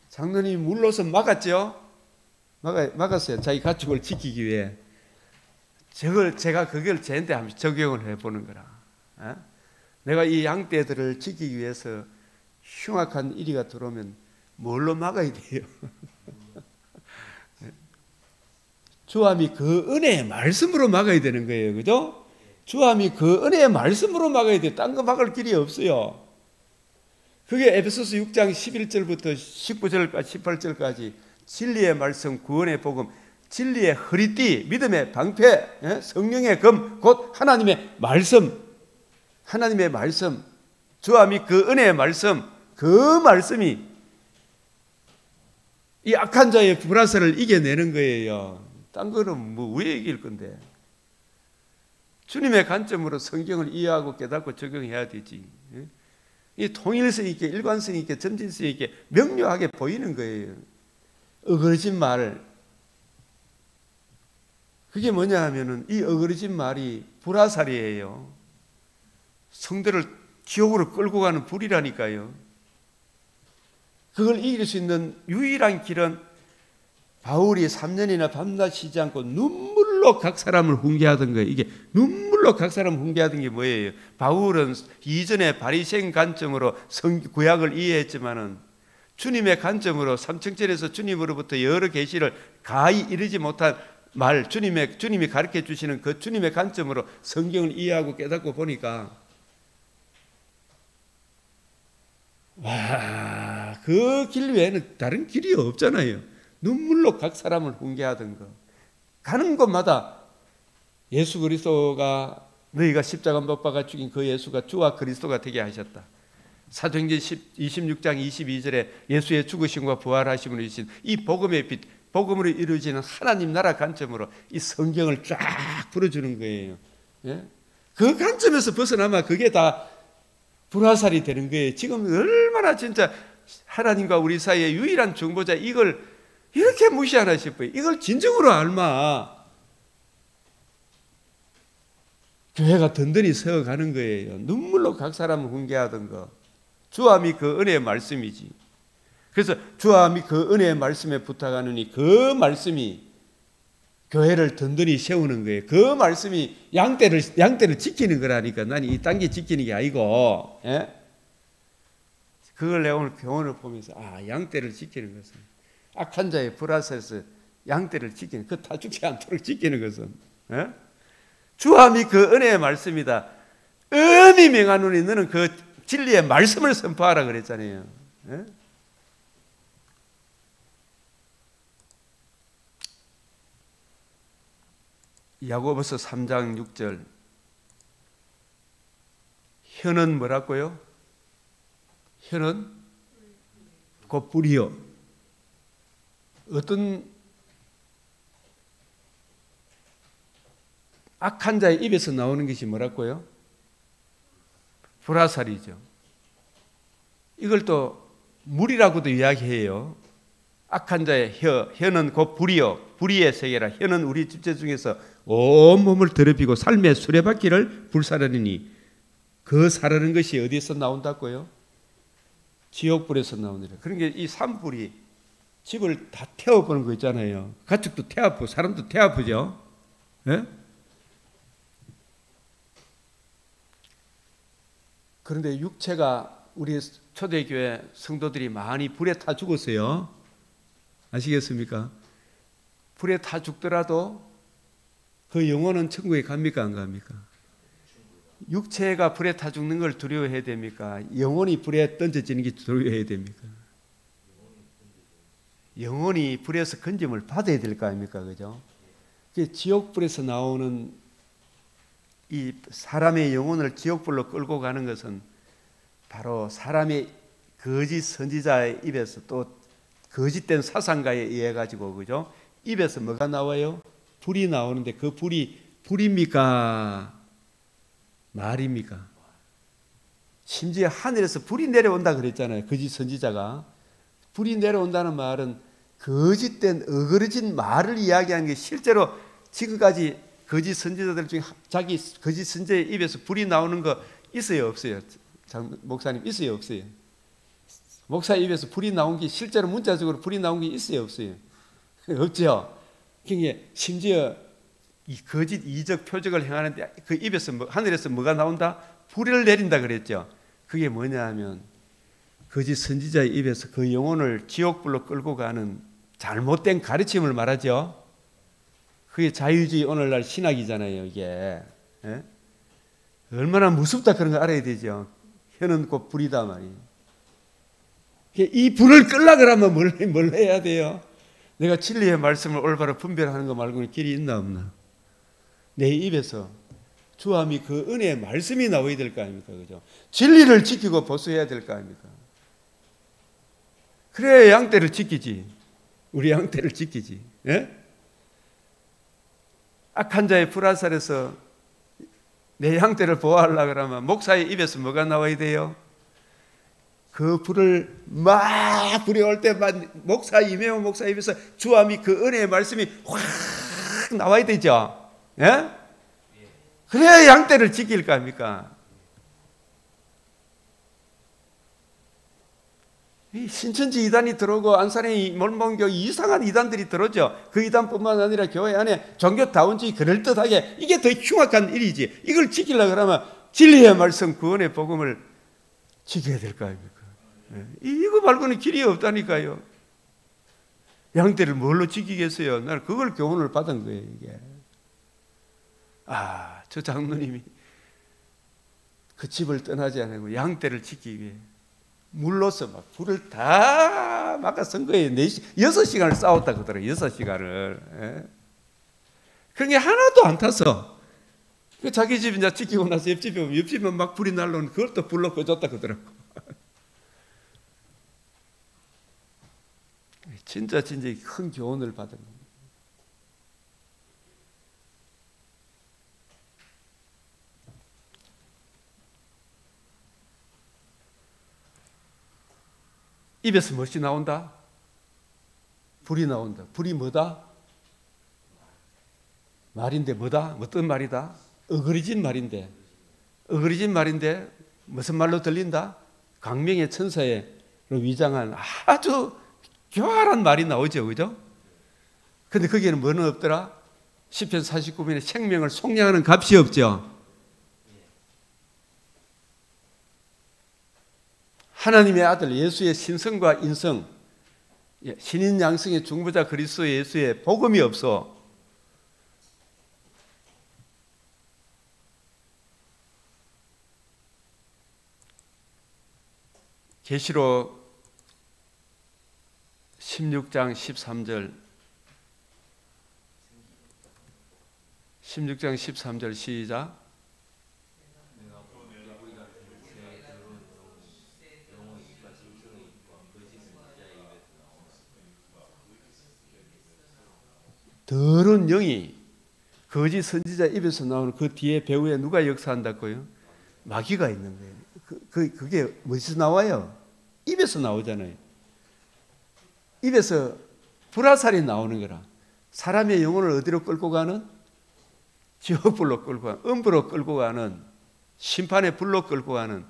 장로님이 물러서 막았죠. 막았어요. 자기 가축을 지키기 위해. 제가 그걸 쟤한테 한번 적용을 해보는 거라. 내가 이 양떼들을 지키기 위해서 흉악한 이리가 들어오면 뭘로 막아야 돼요? 주와 및 그 은혜의 말씀으로 막아야 되는 거예요. 그죠? 주와 및 그 은혜의 말씀으로 막아야 돼요. 딴 거 막을 길이 없어요. 그게 에베소서 6장 11절부터 19절까지 18절까지 진리의 말씀, 구원의 복음, 진리의 허리띠, 믿음의 방패, 성령의 검, 곧 하나님의 말씀, 하나님의 말씀, 주와 및 그 은혜의 말씀, 그 말씀이 이 악한 자의 불화살을 이겨내는 거예요. 딴 거는 뭐 왜 이길 건데? 주님의 관점으로 성경을 이해하고 깨닫고 적용해야 되지. 이 통일성 있게, 일관성 있게, 점진성 있게 명료하게 보이는 거예요. 어그러진 말. 그게 뭐냐 하면은 이 어그러진 말이 불화살이에요. 성도를 지옥으로 끌고 가는 불이라니까요. 그걸 이길 수 있는 유일한 길은 바울이 3년이나 밤낮 쉬지 않고 눈물로 각 사람을 훈계하던 거예요. 이게 눈물로 각 사람을 훈계하던 게 뭐예요? 바울은 이전에 바리새인 관점으로 구약을 이해했지만은 주님의 관점으로 삼층절에서 주님으로부터 여러 계시를 가히 이르지 못한 말, 주님이 가르쳐 주시는 그 주님의 관점으로 성경을 이해하고 깨닫고 보니까 와, 그 길 외에는 다른 길이 없잖아요. 눈물로 각 사람을 훈계하던 거. 가는 곳마다 예수 그리스도가 너희가 십자가 못 박아 죽인 그 예수가 주와 그리스도가 되게 하셨다. 사도행전 26장 22절에 예수의 죽으심과 부활하심으로 이신 이 복음의 빛, 복음으로 이루어지는 하나님 나라 관점으로 이 성경을 쫙 풀어주는 거예요. 그 관점에서 벗어나면 그게 다 불화살이 되는 거예요. 지금 얼마나 진짜 하나님과 우리 사이의 유일한 정보자 이걸 이렇게 무시하나 싶어요. 이걸 진정으로 알마 교회가 든든히 세워가는 거예요. 눈물로 각 사람을 훈계하던 거. 주와 및 그 은혜의 말씀이지. 그래서 주와 및 그 은혜의 말씀에 부탁하느니 그 말씀이 교회를 든든히 세우는 거예요. 그 말씀이 양떼를 지키는 거라니까. 난 이 딴 게 지키는 게 아니고. 그걸 내가 오늘 교훈을 보면서 양떼를 지키는 것은 악한 자의 불화살에서 양떼를 지키는, 그 다 죽지 않도록 지키는 것은 주와 및 그 은혜의 말씀이다. 은히 명하노니 너는 그 진리의 말씀을 선포하라 그랬잖아요. 야고보서 3장 6절 혀는 뭐라고요? 혀는 곧 불이요. 어떤 악한 자의 입에서 나오는 것이 뭐라고요? 불화살이죠. 이걸 또 물이라고도 이야기해요. 악한 자의 혀는 곧 불이요 불의의 세계라. 혀는 우리 집체 중에서 온몸을 더럽히고 삶의 수레바퀴를 불사르니 그 사르는 것이 어디에서 나온다고요? 지옥불에서 나오느라. 그러니까 이 산불이 집을 다 태워보는 거 있잖아요. 가축도 태아프고 사람도 태아프죠. 예? 그런데 육체가 우리 초대교회 성도들이 많이 불에 타 죽었어요. 아시겠습니까? 불에 타 죽더라도 그 영혼은 천국에 갑니까 안 갑니까? 육체가 불에 타 죽는 걸 두려워해야 됩니까? 영혼이 불에 던져지는 게 두려워해야 됩니까? 영혼이 불에서 건짐을 받아야 될 거 아닙니까? 그죠? 지옥불에서 나오는 이 사람의 영혼을 지옥불로 끌고 가는 것은 바로 사람의 거짓 선지자의 입에서 또 거짓된 사상가에 의해 가지고 그죠? 입에서 뭐가 나와요? 불이 나오는데 그 불이 불입니까? 말입니까? 심지어 하늘에서 불이 내려온다 그랬잖아요. 거짓 선지자가. 불이 내려온다는 말은 거짓된 어그러진 말을 이야기하는 게 실제로 지금까지 거짓 선지자들 중에 자기 거짓 선지자의 입에서 불이 나오는 거 있어요 없어요? 목사님 있어요 없어요? 목사 입에서 불이 나온 게 실제로 문자적으로 불이 나온 게 있어요 없어요? 없죠. 그러니까 심지어 이 거짓 이적 표적을 행하는데 그 입에서 하늘에서 뭐가 나온다? 불을 내린다 그랬죠. 그게 뭐냐 하면 거짓 선지자의 입에서 그 영혼을 지옥불로 끌고 가는 잘못된 가르침을 말하죠. 그게 자유주의 오늘날 신학이잖아요. 이게 얼마나 무섭다 그런 거 알아야 되죠. 혀는 곧 불이다 말이에요. 이 불을 끌라 그러면 뭘 해야 돼요? 내가 진리의 말씀을 올바로 분별하는 거 말고는 길이 있나 없나? 내 입에서 주함이 그 은혜의 말씀이 나와야 될 거 아닙니까? 그죠? 진리를 지키고 보수해야 될 거 아닙니까? 그래야 양떼를 지키지. 우리 양떼를 지키지. 예? 악한 자의 불화살에서 내 양떼를 보호하려고 그러면 목사의 입에서 뭐가 나와야 돼요? 그 불을 막 불이 올 때만 목사 이명호 목사 입에서 주함이 그 은혜의 말씀이 확 나와야 되죠. 예? 그래야 양떼를 지킬 거 아닙니까? 이 신천지 이단이 들어오고 안산의 몰몬교 이상한 이단들이 들어오죠. 그 이단뿐만 아니라 교회 안에 종교다운주의 그럴듯하게 이게 더 흉악한 일이지. 이걸 지키려고 그러면 진리의 말씀 구원의 복음을 지켜야 될 거 아닙니까? 이거 말고는 길이 없다니까요. 양떼를 뭘로 지키겠어요? 나는 그걸 교훈을 받은 거예요. 이게. 저 장로님이 그 집을 떠나지 않고 양떼를 지키기 위해 물로서 막 불을 다 막아 쓴 거예요. 6시간을 싸웠다 그러더라고요. 6시간을. 그게 하나도 안 탔어. 자기 집 이제 지키고 나서 옆집에 막 불이 날라오는 그걸 또 불로 꺼줬다 그러더라고. 진짜 큰 교훈을 받은 겁니다. 입에서 무엇이 나온다? 불이 나온다. 불이 뭐다? 말인데 뭐다? 어떤 말이다? 어그러진 말인데. 어그러진 말인데 무슨 말로 들린다? 광명의 천사의 위장한 아주 교활한 말이 나오죠. 그죠? 근데 거기에는 뭐는 없더라? 시편 49편에 생명을 속량하는 값이 없죠. 하나님의 아들 예수의 신성과 인성, 신인 양성의 중보자 그리스도 예수의 복음이 없어. 계시록 16장 13절 16장 13절 시작. 더러운 영이 거짓 선지자 입에서 나오는 그 뒤에 배후에 누가 역사한다고요? 마귀가 있는 거예요. 그게 어디서 나와요? 입에서 나오잖아요. 입에서 불화살이 나오는 거라. 사람의 영혼을 어디로 끌고 가는? 지옥불로 끌고 가는, 음부로 끌고 가는, 심판의 불로 끌고 가는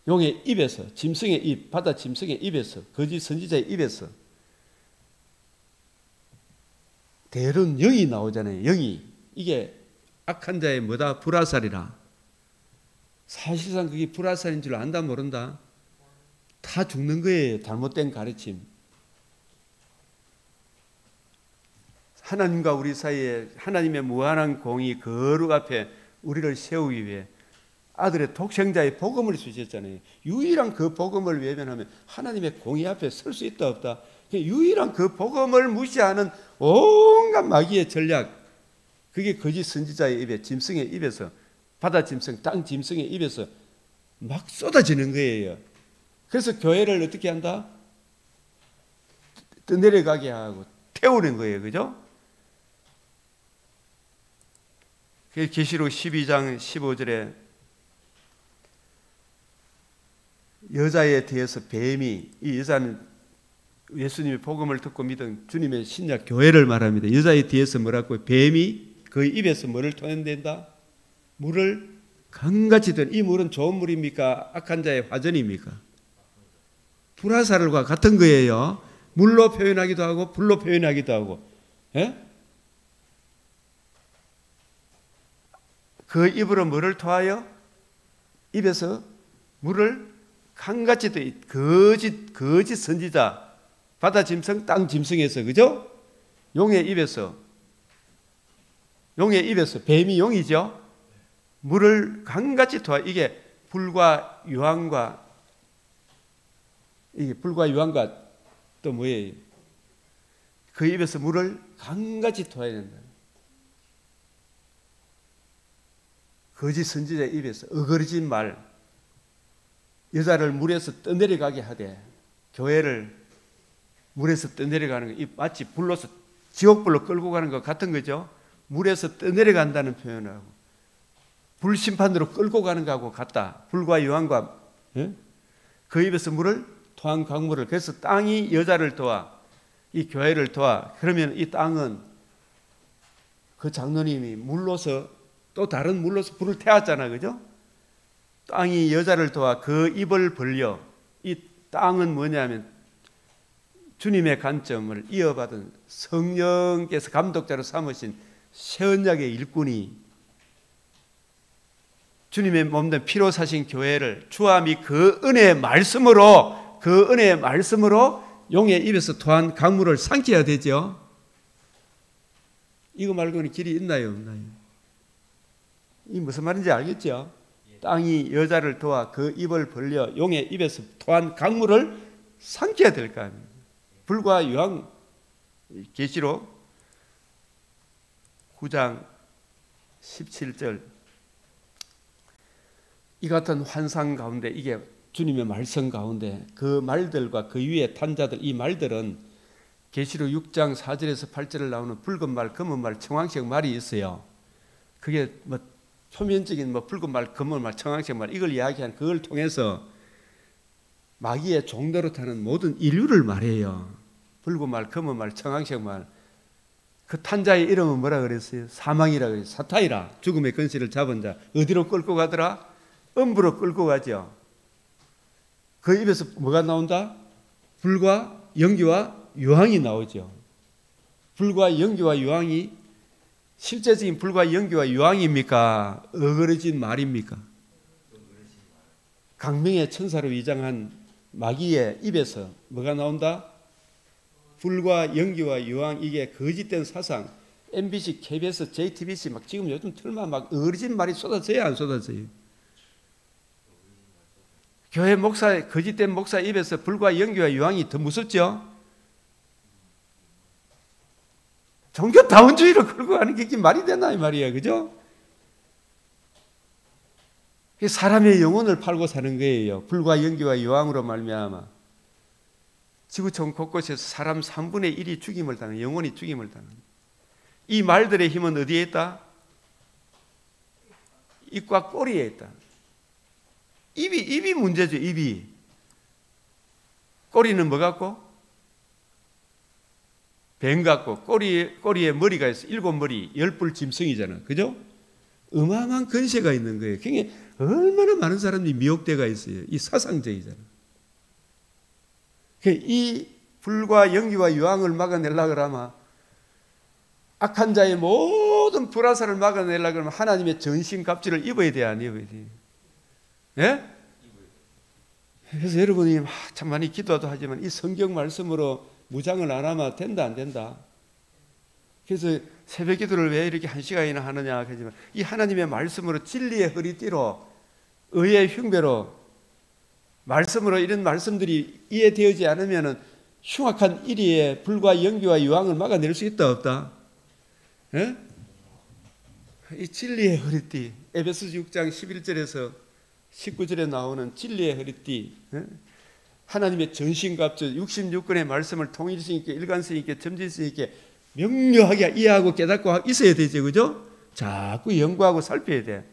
용의 입에서, 짐승의 입, 바다 짐승의 입에서, 거짓 선지자의 입에서 대른 영이 나오잖아요. 영이. 이게 악한 자의 뭐다? 불화살이라. 사실상 그게 불화살인 줄 안다 모른다? 다 죽는 거예요. 잘못된 가르침. 하나님과 우리 사이에 하나님의 무한한 공의 거룩 앞에 우리를 세우기 위해 아들의 독생자의 복음을 주셨잖아요. 유일한 그 복음을 외면하면 하나님의 공의 앞에 설 수 있다 없다? 유일한 그 복음을 무시하는 온갖 마귀의 전략, 그게 거짓 선지자의 입에, 짐승의 입에서, 바다 짐승, 땅 짐승의 입에서 막 쏟아지는 거예요. 그래서 교회를 어떻게 한다? 떠내려가게 하고 태우는 거예요. 그죠? 계시록 12장 15절에 여자에 대해서 뱀이, 이 여자는 예수님의 복음을 듣고 믿은 주님의 신약 교회를 말합니다. 여자에 대해서 뭐라고? 뱀이 그 입에서 뭐를 토해낸다? 물을 강같이 든, 이 물은 좋은 물입니까? 악한 자의 화전입니까? 불화살과 같은 거예요. 물로 표현하기도 하고 불로 표현하기도 하고. 예? 그 입으로 뭐를 토하여? 입에서 물을 강같이 거짓 선지자, 바다 짐승, 땅 짐승에서, 그죠? 용의 입에서 뱀이 용이죠. 물을 강같이 토하. 이게 불과 유황과 또 뭐예요? 그 입에서 물을 강같이 토해야 된다. 거짓 선지자의 입에서 어거러진 말, 여자를 물에서 떠내려가게 하되, 교회를 물에서 떠내려가는 거, 마치 불로서 지옥불로 끌고 가는 것 같은 거죠. 물에서 떠내려간다는 표현하고 불심판으로 끌고 가는 것하고 같다. 불과 유황과, 예? 그 입에서 물을 토한 강물을. 그래서 땅이 여자를 도와, 이 교회를 도와. 그러면 이 땅은 그 장로님이 물로서, 또 다른 물로서 불을 태웠잖아, 그죠? 땅이 여자를 도와 그 입을 벌려. 이 땅은 뭐냐면 주님의 관점을 이어받은 성령께서 감독자로 삼으신 새 언약의 일꾼이 주님의 몸된 피로 사신 교회를 주와 및 그 은혜의 말씀으로 용의 입에서 토한 강물을 삼켜야 되죠. 이거 말고는 길이 있나요, 없나요? 이 무슨 말인지 알겠죠? 땅이 여자를 도와 그 입을 벌려 용의 입에서 토한 강물을 삼켜야 될 거 아닙니까? 불과 유황. 계시록 9장 17절. 이 같은 환상 가운데, 이게 주님의 말씀 가운데 그 말들과 그 위에 탄 자들, 이 말들은 계시록 6장 4절에서 8절을 나오는 붉은 말, 검은 말, 청황색 말이 있어요. 그게 뭐 표면적인 뭐 붉은 말, 검은 말, 청황색 말, 이걸 이야기한, 그걸 통해서 마귀의 종대로 타는 모든 인류를 말해요. 붉은 말, 검은 말, 청황색 말. 그 탄자의 이름은 뭐라 그랬어요? 사망이라 그랬어요. 사탄이라. 죽음의 근시를 잡은 자. 어디로 끌고 가더라? 음부로 끌고 가죠. 그 입에서 뭐가 나온다? 불과 연기와 유황이 나오죠. 불과 연기와 유황이 실제적인 불과 연기와 유황입니까? 어그러진 말입니까? 강명의 천사로 위장한 마귀의 입에서 뭐가 나온다? 불과 연기와 유황. 이게 거짓된 사상. MBC, KBS, JTBC 막 지금 요즘 틀만 막 어그러진 말이 쏟아져요, 안 쏟아져요? 교회 목사, 거짓된 목사 입에서 불과 연기와 유황이 더 무섭죠? 종교 다원주의로 끌고 가는 게 말이 되나 이 말이야, 그죠? 사람의 영혼을 팔고 사는 거예요. 불과 연기와 유황으로 말미암아 지구촌 곳곳에서 사람 3분의 1이 죽임을 당하는, 영혼이 죽임을 당하는. 이 말들의 힘은 어디에 있다? 입과 꼬리에 있다. 입이 문제죠. 입이. 꼬리는 뭐 같고? 뱀 같고 꼬리에 머리가 있어. 7머리 10뿔 짐승이잖아. 그죠? 어마어마한 근세가 있는 거예요. 굉장히 얼마나 많은 사람들이 미혹되가 있어요. 이 사상적이잖아. 이 불과 연기와 유황을 막아내려고 하면, 악한 자의 모든 불화살을 막아내려고 하면 하나님의 전신갑주를 입어야 돼, 안 입어야 돼? 예? 그래서 여러분이 참 많이 기도도 하지만 이 성경 말씀으로 무장을 안 하면 된다, 안 된다? 그래서 새벽 기도를 왜 이렇게 1시간이나 하느냐 하지만, 이 하나님의 말씀으로, 진리의 허리띠로, 의의 흉배로, 말씀으로 이런 말씀들이 이해되어지지 않으면 흉악한 이리의 불과 연기와 유황을 막아낼 수 있다, 없다? 예? 이 진리의 허리띠, 에베소서 6장 11절에서 19절에 나오는 진리의 허리띠, 예? 하나님의 전신갑주, 66권의 말씀을 통일성 있게, 일관성 있게, 점진성 있게 명료하게 이해하고 깨닫고 있어야 되죠, 그죠? 자꾸 연구하고 살펴야 돼.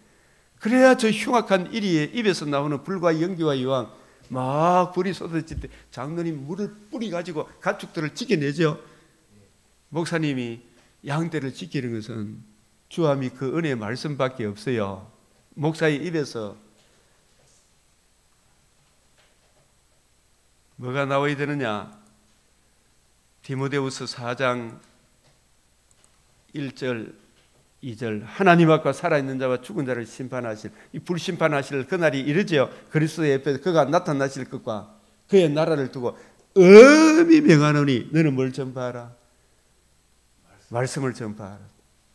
그래야 저 흉악한 이리의 입에서 나오는 불과 연기와 유황, 막 불이 쏟아질 때 장로님 물을 뿌리 가지고 가축들을 지켜내죠. 목사님이 양떼를 지키는 것은 주함이 그 은혜의 말씀밖에 없어요. 목사의 입에서 뭐가 나와야 되느냐? 디모데후서 4장 1절 2절, 하나님 앞과 살아있는 자와 죽은 자를 심판하실, 이 불심판하실 그날이 이르지요. 그리스도의 옆에서 그가 나타나실 것과 그의 나라를 두고 엄히 명하노니 너는 뭘 전파하라? 말씀을 전파하라.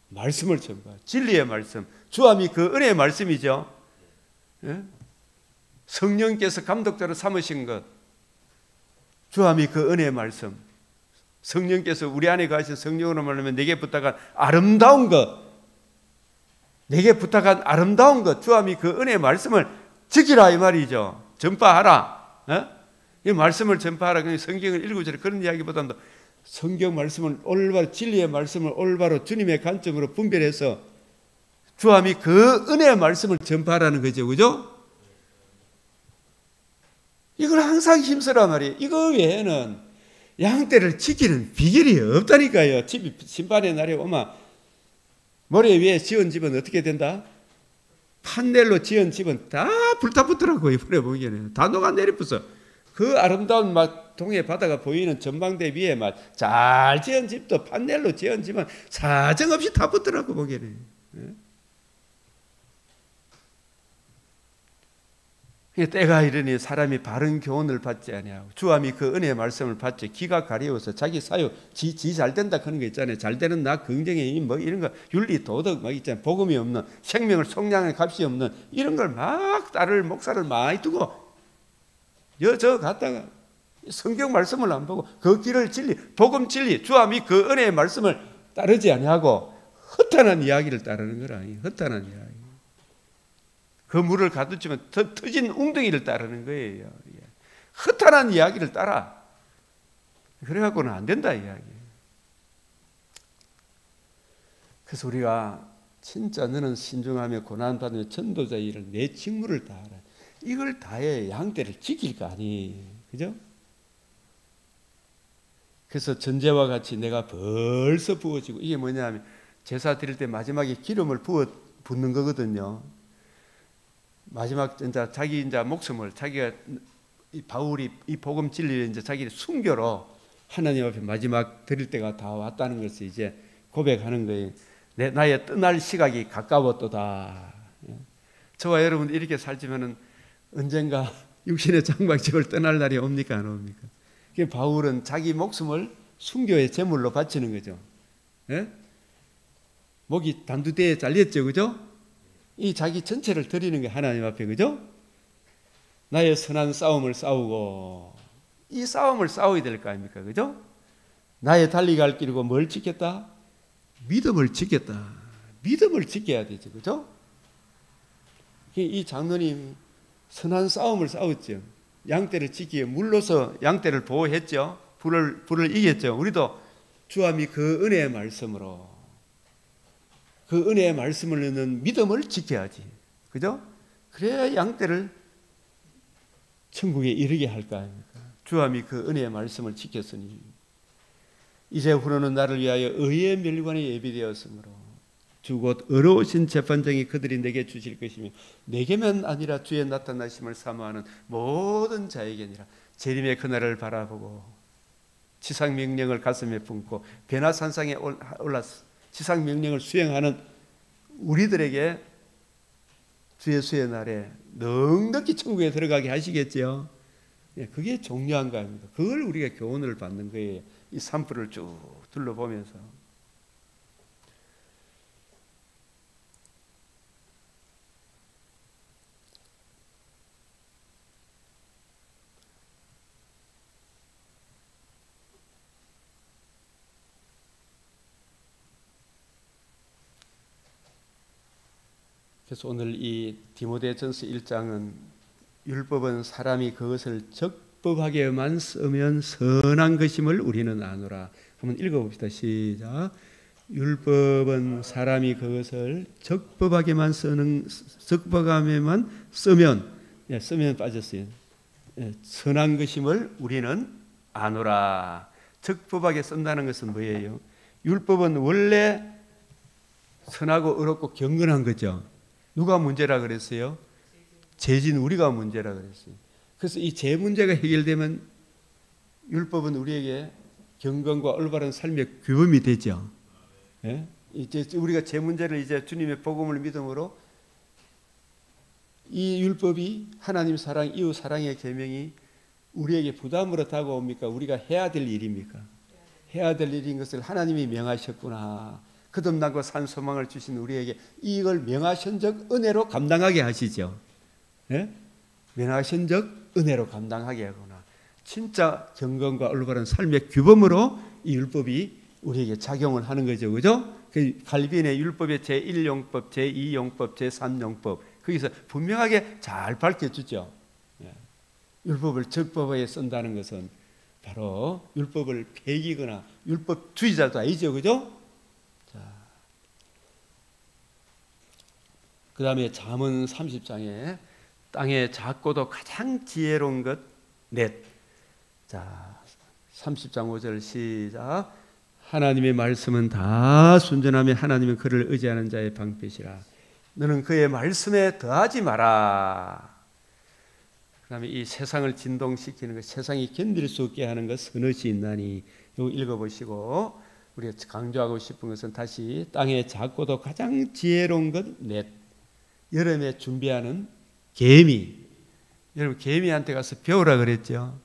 말씀을 전파하라. 진리의 말씀, 주함이 그 은혜의 말씀이죠. 예? 성령께서 감독자로 삼으신 것, 주함이 그 은혜의 말씀, 성령께서 우리 안에 가신 성령으로 말하면 내게 부탁한 아름다운 것, 내게 부탁한 아름다운 것, 주함이 그 은혜의 말씀을 지키라 이 말이죠. 전파하라. 이 말씀을 전파하라. 성경을 읽으시라 그런 이야기보다도 성경 말씀을 올바로, 진리의 말씀을 올바로 주님의 관점으로 분별해서 주함이 그 은혜의 말씀을 전파하라는 거죠, 그죠? 이걸 항상 힘쓰란 말이에요. 이거 외에는 양떼를 지키는 비결이 없다니까요. 집이 심판의 날에 오면 모래 위에 지은 집은 어떻게 된다? 판넬로 지은 집은 다 불타붙더라고요. 이번에 보기에는 다 녹아 내리붙어. 그 아름다운 막 동해 바다가 보이는 전망대 위에 막 잘 지은 집도, 판넬로 지은 집은 사정없이 다 붙더라고 보기에는. 때가 이르니 사람이 바른 교훈을 받지 아니하고 주함이 그 은혜의 말씀을 받지 기가 가려워서 자기 사유 지 잘 된다 그런 거 있잖아요. 잘 되는 나, 긍정의 뭐 이런 거, 윤리 도덕 막 있잖아요. 복음이 없는, 생명을 속량할 값이 없는 이런 걸 막 따를 목사를 많이 두고 저 갔다가 성경 말씀을 안 보고 그 길을 진리, 복음 진리, 주함이 그 은혜의 말씀을 따르지 아니하고 허탄한 이야기를 따르는 거라. 허탄한 이야기. 그 물을 가두치면 터진 웅덩이를 따르는 거예요. 허탄한 이야기를 따라. 그래갖고는 안 된다 이야기. 그래서 우리가 진짜 너는 신중하며 고난받으며 전도자의 일을 내 직무를 다하라. 이걸 다해 양떼를 지킬 거 아니. 그죠? 그래서 전제와 같이 내가 벌써 부어지고, 이게 뭐냐면 제사 드릴 때 마지막에 기름을 붓는 거거든요. 마지막 이제 자기 이제 목숨을, 자기가 이 바울이 이 복음 진리를 이제 자기 순교로 하나님 앞에 마지막 드릴 때가 다 왔다는 것을 이제 고백하는 거예요. 나의 떠날 시각이 가까웠도다. 저와 여러분 이렇게 살지면은 언젠가 육신의 장막집을 떠날 날이 옵니까 안 옵니까? 바울은 자기 목숨을 순교의 제물로 바치는 거죠. 예? 목이 단두대에 잘렸죠, 그죠? 이 자기 전체를 드리는 게 하나님 앞에, 그죠? 나의 선한 싸움을 싸우고, 이 싸움을 싸워야 될 거 아닙니까, 그죠? 나의 달리갈 길이고 뭘 지켰다? 믿음을 지켰다. 믿음을 지켜야 되죠, 그죠? 이 장로님이 선한 싸움을 싸웠죠. 양떼를 지키기 물로서 양떼를 보호했죠. 불을 이겼죠. 우리도 주함이 그 은혜의 말씀으로, 그 은혜의 말씀을 넣는 믿음을 지켜야지. 그죠? 그래야 양떼를 천국에 이르게 할 거 아닙니까? 주함이 그 은혜의 말씀을 지켰으니. 이제후로는 나를 위하여 의의 멸관이 예비되었으므로 주 곧 의로우신 재판장이 그들이 내게 주실 것이며 내게만 아니라 주의 나타나심을 사모하는 모든 자에게니라. 재림의 그날을 바라보고 지상 명령을 가슴에 품고 베나산상에 올라서 지상 명령을 수행하는 우리들에게 주의 수의 날에 넉넉히 천국에 들어가게 하시겠죠. 그게 중요한 겁니다. 그걸 우리가 교훈을 받는 거예요. 이 산불을 쭉 둘러보면서. 그래서 오늘 이 디모데전서 1장은 율법은 사람이 그것을 적법하게만 쓰면 선한 것임을 우리는 아노라. 한번 읽어봅시다. 시작. 율법은 사람이 그것을 적법하게만 쓰면 빠졌어요. 선한 것임을 우리는 아노라. 적법하게 쓴다는 것은 뭐예요? 율법은 원래 선하고 의롭고 경건한 거죠. 누가 문제라 그랬어요? 죄진 우리가 문제라 그랬어요. 그래서 이 죄 문제가 해결되면 율법은 우리에게 경건과 올바른 삶의 규범이 되죠. 예? 이제 우리가 죄 문제를 이제 주님의 복음을 믿음으로 이 율법이 하나님 사랑, 이웃 사랑의 계명이 우리에게 부담으로 다가옵니까? 우리가 해야 될 일입니까? 해야 될 일인 것을 하나님이 명하셨구나. 거듭나고 산 소망을 주신 우리에게 이걸 명하신적 은혜로 감당하게 하시죠. 예? 명하신적 은혜로 감당하게 하거나 진짜 경건과 올바른 삶의 규범으로 이 율법이 우리에게 작용을 하는 거죠. 그죠? 그 갈비인의 율법의 제1용법, 제2용법, 제3용법 거기서 분명하게 잘 밝혀주죠. 예. 율법을 적법하게 쓴다는 것은 바로 율법을 배기거나 율법주의자도 아니죠. 그죠? 그 다음에 잠언 30장에 땅의 작고도 가장 지혜로운 것 넷. 자, 30장 5절 시작. 하나님의 말씀은 다 순전하며 하나님은 그를 의지하는 자의 방패시라. 너는 그의 말씀에 더하지 마라. 그 다음에 이 세상을 진동시키는 것, 세상이 견딜 수 없게 하는 것 서너시 있나니. 이거 읽어보시고 우리가 강조하고 싶은 것은 다시 땅의 작고도 가장 지혜로운 것 넷. 여름에 준비하는 개미. 여러분 개미한테 가서 배우라 그랬죠.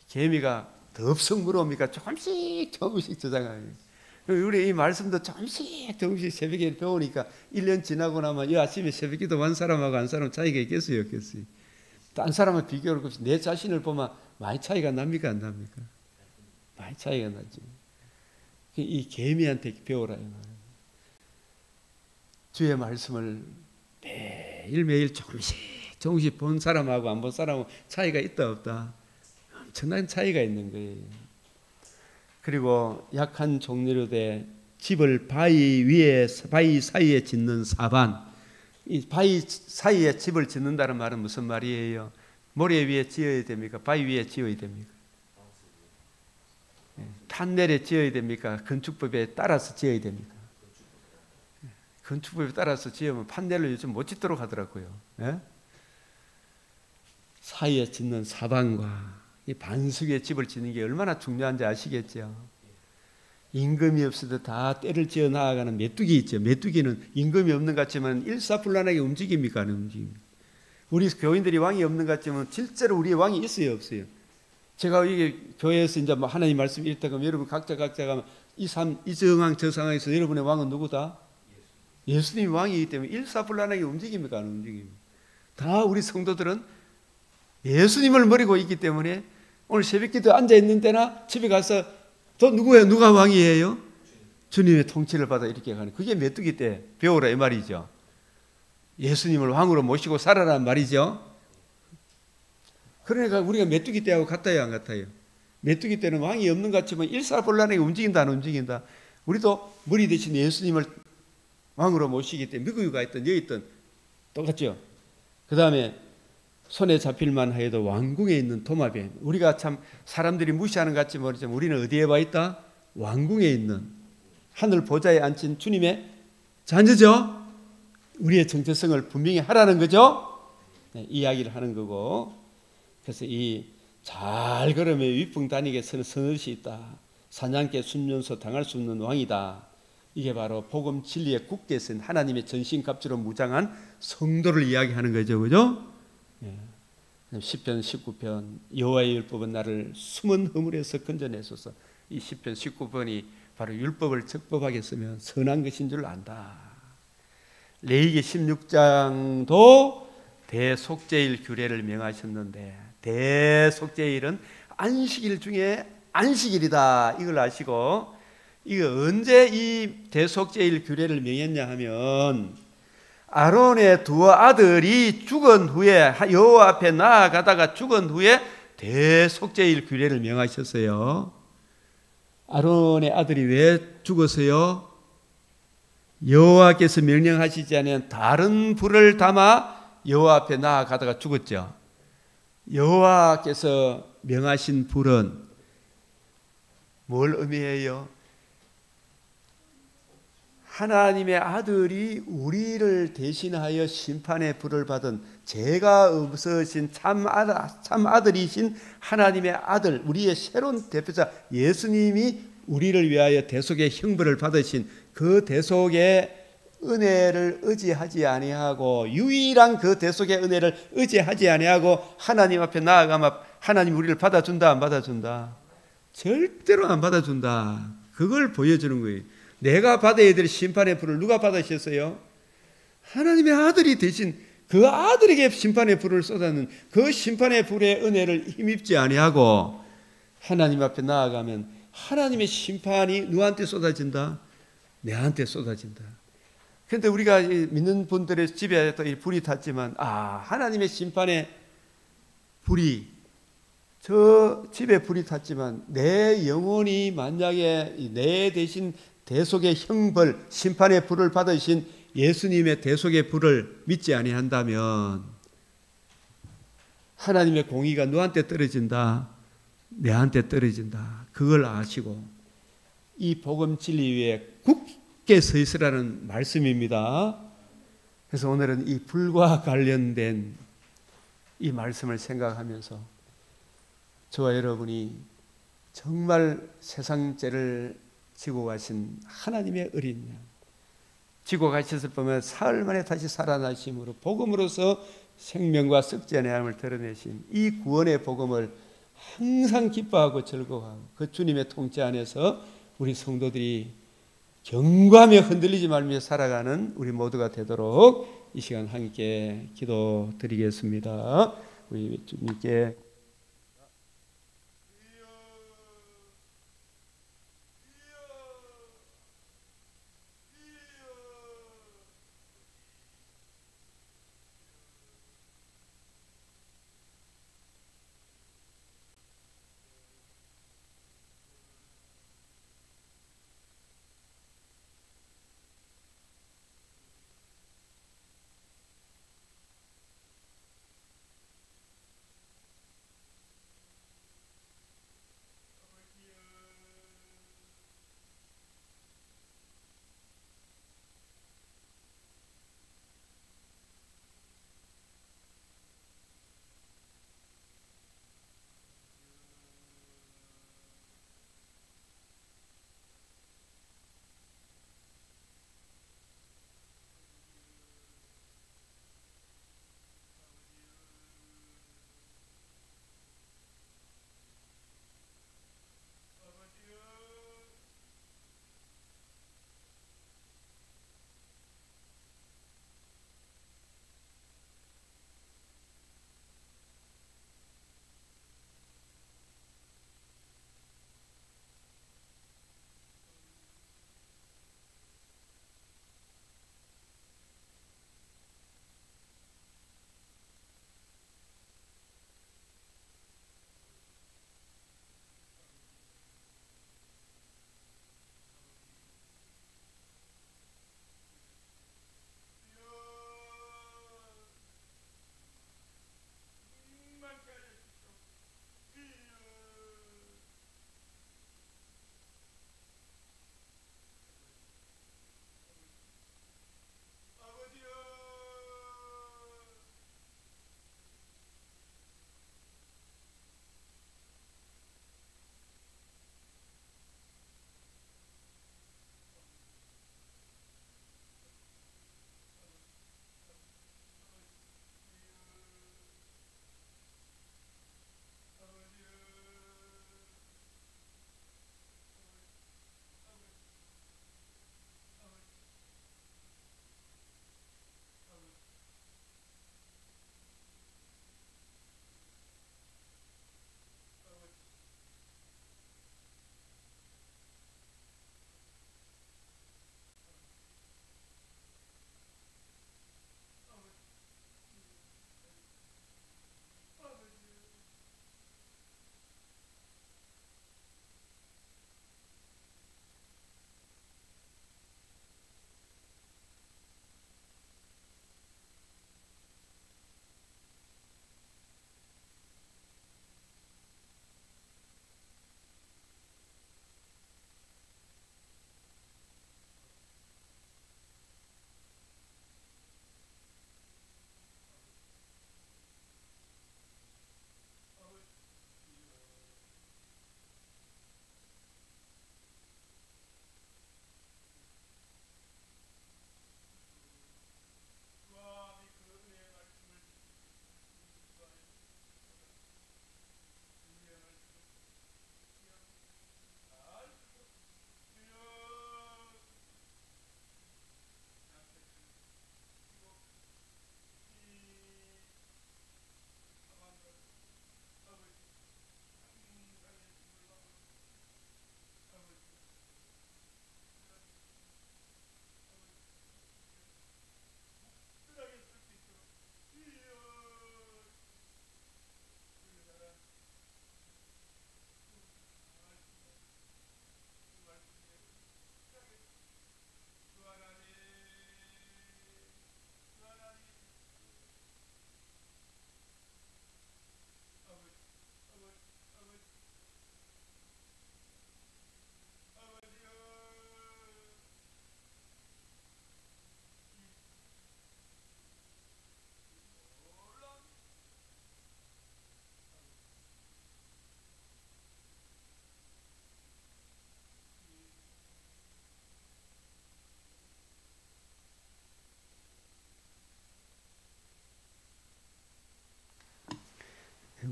개미가 덥석 물어옵니까? 조금씩 저장해요. 우리 이 말씀도 조금씩 새벽에 배우니까 1년 지나고 나면 이 아침에 새벽기도 한 사람하고 한 사람 차이가 있겠어요? 없겠어요? 딴 사람은 비교를 없이 내 자신을 보면 많이 차이가 납니까? 안 납니까? 많이 차이가 나죠. 이 개미한테 배우라 이 말이에요. 주의 말씀을 매일매일 조금씩 본 사람하고 안 본 사람하고 차이가 있다 없다? 엄청난 차이가 있는 거예요. 그리고 약한 종류로 돼 집을 바위 사이에 짓는 사반. 이 바위 사이에 집을 짓는다는 말은 무슨 말이에요? 모래 위에 지어야 됩니까? 바위 위에 지어야 됩니까? 판넬에 지어야 됩니까? 건축법에 따라서 지어야 됩니까? 건축법에 따라서 지으면 판넬을 요즘 못 짓도록 하더라고요. 예? 사이에 짓는 사방과 이 반석의 집을 짓는 게 얼마나 중요한지 아시겠죠? 임금이 없어도 다 때를 지어 나아가는 메뚜기 있죠. 메뚜기는 임금이 없는 것 같지만 일사불란하게 움직입니까? 안 움직입니까? 우리 교인들이 왕이 없는 것 같지만 실제로 우리의 왕이 있어요, 없어요? 제가 이게 교회에서 이제 하나님 말씀 읽다가 여러분 각자가 이 정황 저 상황에서 여러분의 왕은 누구다? 예수님이 왕이기 때문에 일사불란하게 움직입니까? 안 움직입니까? 다 우리 성도들은 예수님을 모르고 있기 때문에 오늘 새벽기도 앉아있는 데나 집에 가서 또 누구예요? 누가 왕이에요? 주님의 통치를 받아 이렇게 가는 그게 메뚜기 때 배우라 이 말이죠. 예수님을 왕으로 모시고 살아란 말이죠. 그러니까 우리가 메뚜기 때하고 같아요 안 같아요? 메뚜기 때는 왕이 없는 것 같지만 일사불란하게 움직인다 안 움직인다? 우리도 머리 대신 예수님을 왕으로 모시기 때문에 미국에 가 있든 여기 있든 똑같죠. 그 다음에 손에 잡힐만 해도 왕궁에 있는 도마뱀. 우리가 참 사람들이 무시하는 것 같지 모르지만 우리는 어디에 와 있다? 왕궁에 있는 하늘 보좌에 앉힌 주님의 자녀죠. 우리의 정체성을 분명히 하라는 거죠. 네, 이야기를 하는 거고. 그래서 이 잘 걸으며 위풍 다니게 서는 서늘시 있다. 사냥개 순면서 당할 수 없는 왕이다. 이게 바로 복음 진리의 굳게 쓴 하나님의 전신갑주로 무장한 성도를 이야기하는 거죠. 그죠? 예. 시편 19편 여호와의 율법은 나를 숨은 허물에서 건져내소서. 이 시편 19번이 바로 율법을 적법하게 쓰면 선한 것인 줄 안다. 레위기 16장도 대속죄일 규례를 명하셨는데 대속죄일은 안식일 중에 안식일이다. 이걸 아시고 이거 언제 이 대속죄일 규례를 명했냐 하면 아론의 두 아들이 죽은 후에 여호와 앞에 나아가다가 죽은 후에 대속죄일 규례를 명하셨어요. 아론의 아들이 왜 죽었어요? 여호와께서 명령하시지 않은 다른 불을 담아 여호와 앞에 나아가다가 죽었죠. 여호와께서 명하신 불은 뭘 의미해요? 하나님의 아들이 우리를 대신하여 심판의 불을 받은 죄가 없으신 참 아들이신 하나님의 아들, 우리의 새로운 대표자 예수님이 우리를 위하여 대속의 형벌을 받으신 그 대속의 은혜를 의지하지 아니하고 유일한 그 대속의 은혜를 의지하지 아니하고 하나님 앞에 나아가면 하나님 우리를 받아준다 안 받아준다? 절대로 안 받아준다. 그걸 보여주는 거예요. 내가 받아야 될 심판의 불을 누가 받으셨어요? 하나님의 아들이 대신 그 아들에게 심판의 불을 쏟아는 그 심판의 불의 은혜를 힘입지 아니하고 하나님 앞에 나아가면 하나님의 심판이 누구한테 쏟아진다? 내한테 쏟아진다. 그런데 우리가 믿는 분들의 집에 또 불이 탔지만 하나님의 심판의 불이 저 집에 불이 탔지만 내 영혼이 만약에 내 대신 대속의 형벌 심판의 불을 받으신 예수님의 대속의 불을 믿지 아니한다면 하나님의 공의가 너한테 떨어진다, 내한테 떨어진다. 그걸 아시고 이 복음 진리 위에 굳게 서 있으라는 말씀입니다. 그래서 오늘은 이 불과 관련된 이 말씀을 생각하면서 저와 여러분이 정말 세상 죄를 지고 가신 하나님의 어린 양, 지고 가셨을 뿐만 사흘 만에 다시 살아나심으로 복음으로서 생명과 썩지 아니함을 드러내신 이 구원의 복음을 항상 기뻐하고 즐거워하고 그 주님의 통치 안에서 우리 성도들이 경고하며 흔들리지 말며 살아가는 우리 모두가 되도록 이 시간 함께 기도드리겠습니다. 우리 주님께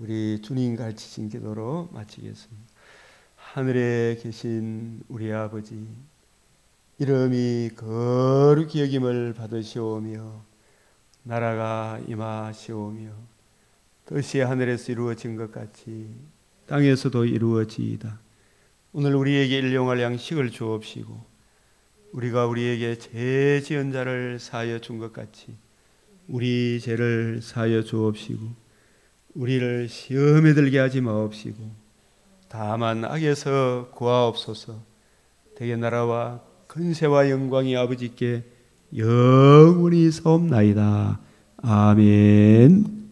우리 주님 가르치신 기도로 마치겠습니다. 하늘에 계신 우리 아버지, 이름이 거룩히 여김을 받으시오며 나라가 임하시오며 뜻이 하늘에서 이루어진 것 같이 땅에서도 이루어지이다. 오늘 우리에게 일용할 양식을 주옵시고 우리가 우리에게 죄 지은 자를 사하여 준 것 같이 우리 죄를 사하여 주옵시고 우리를 시험에 들게 하지 마옵시고 다만 악에서 구하옵소서. 대개 나라와 근세와 영광이 아버지께 영원히 사옵나이다. 아멘.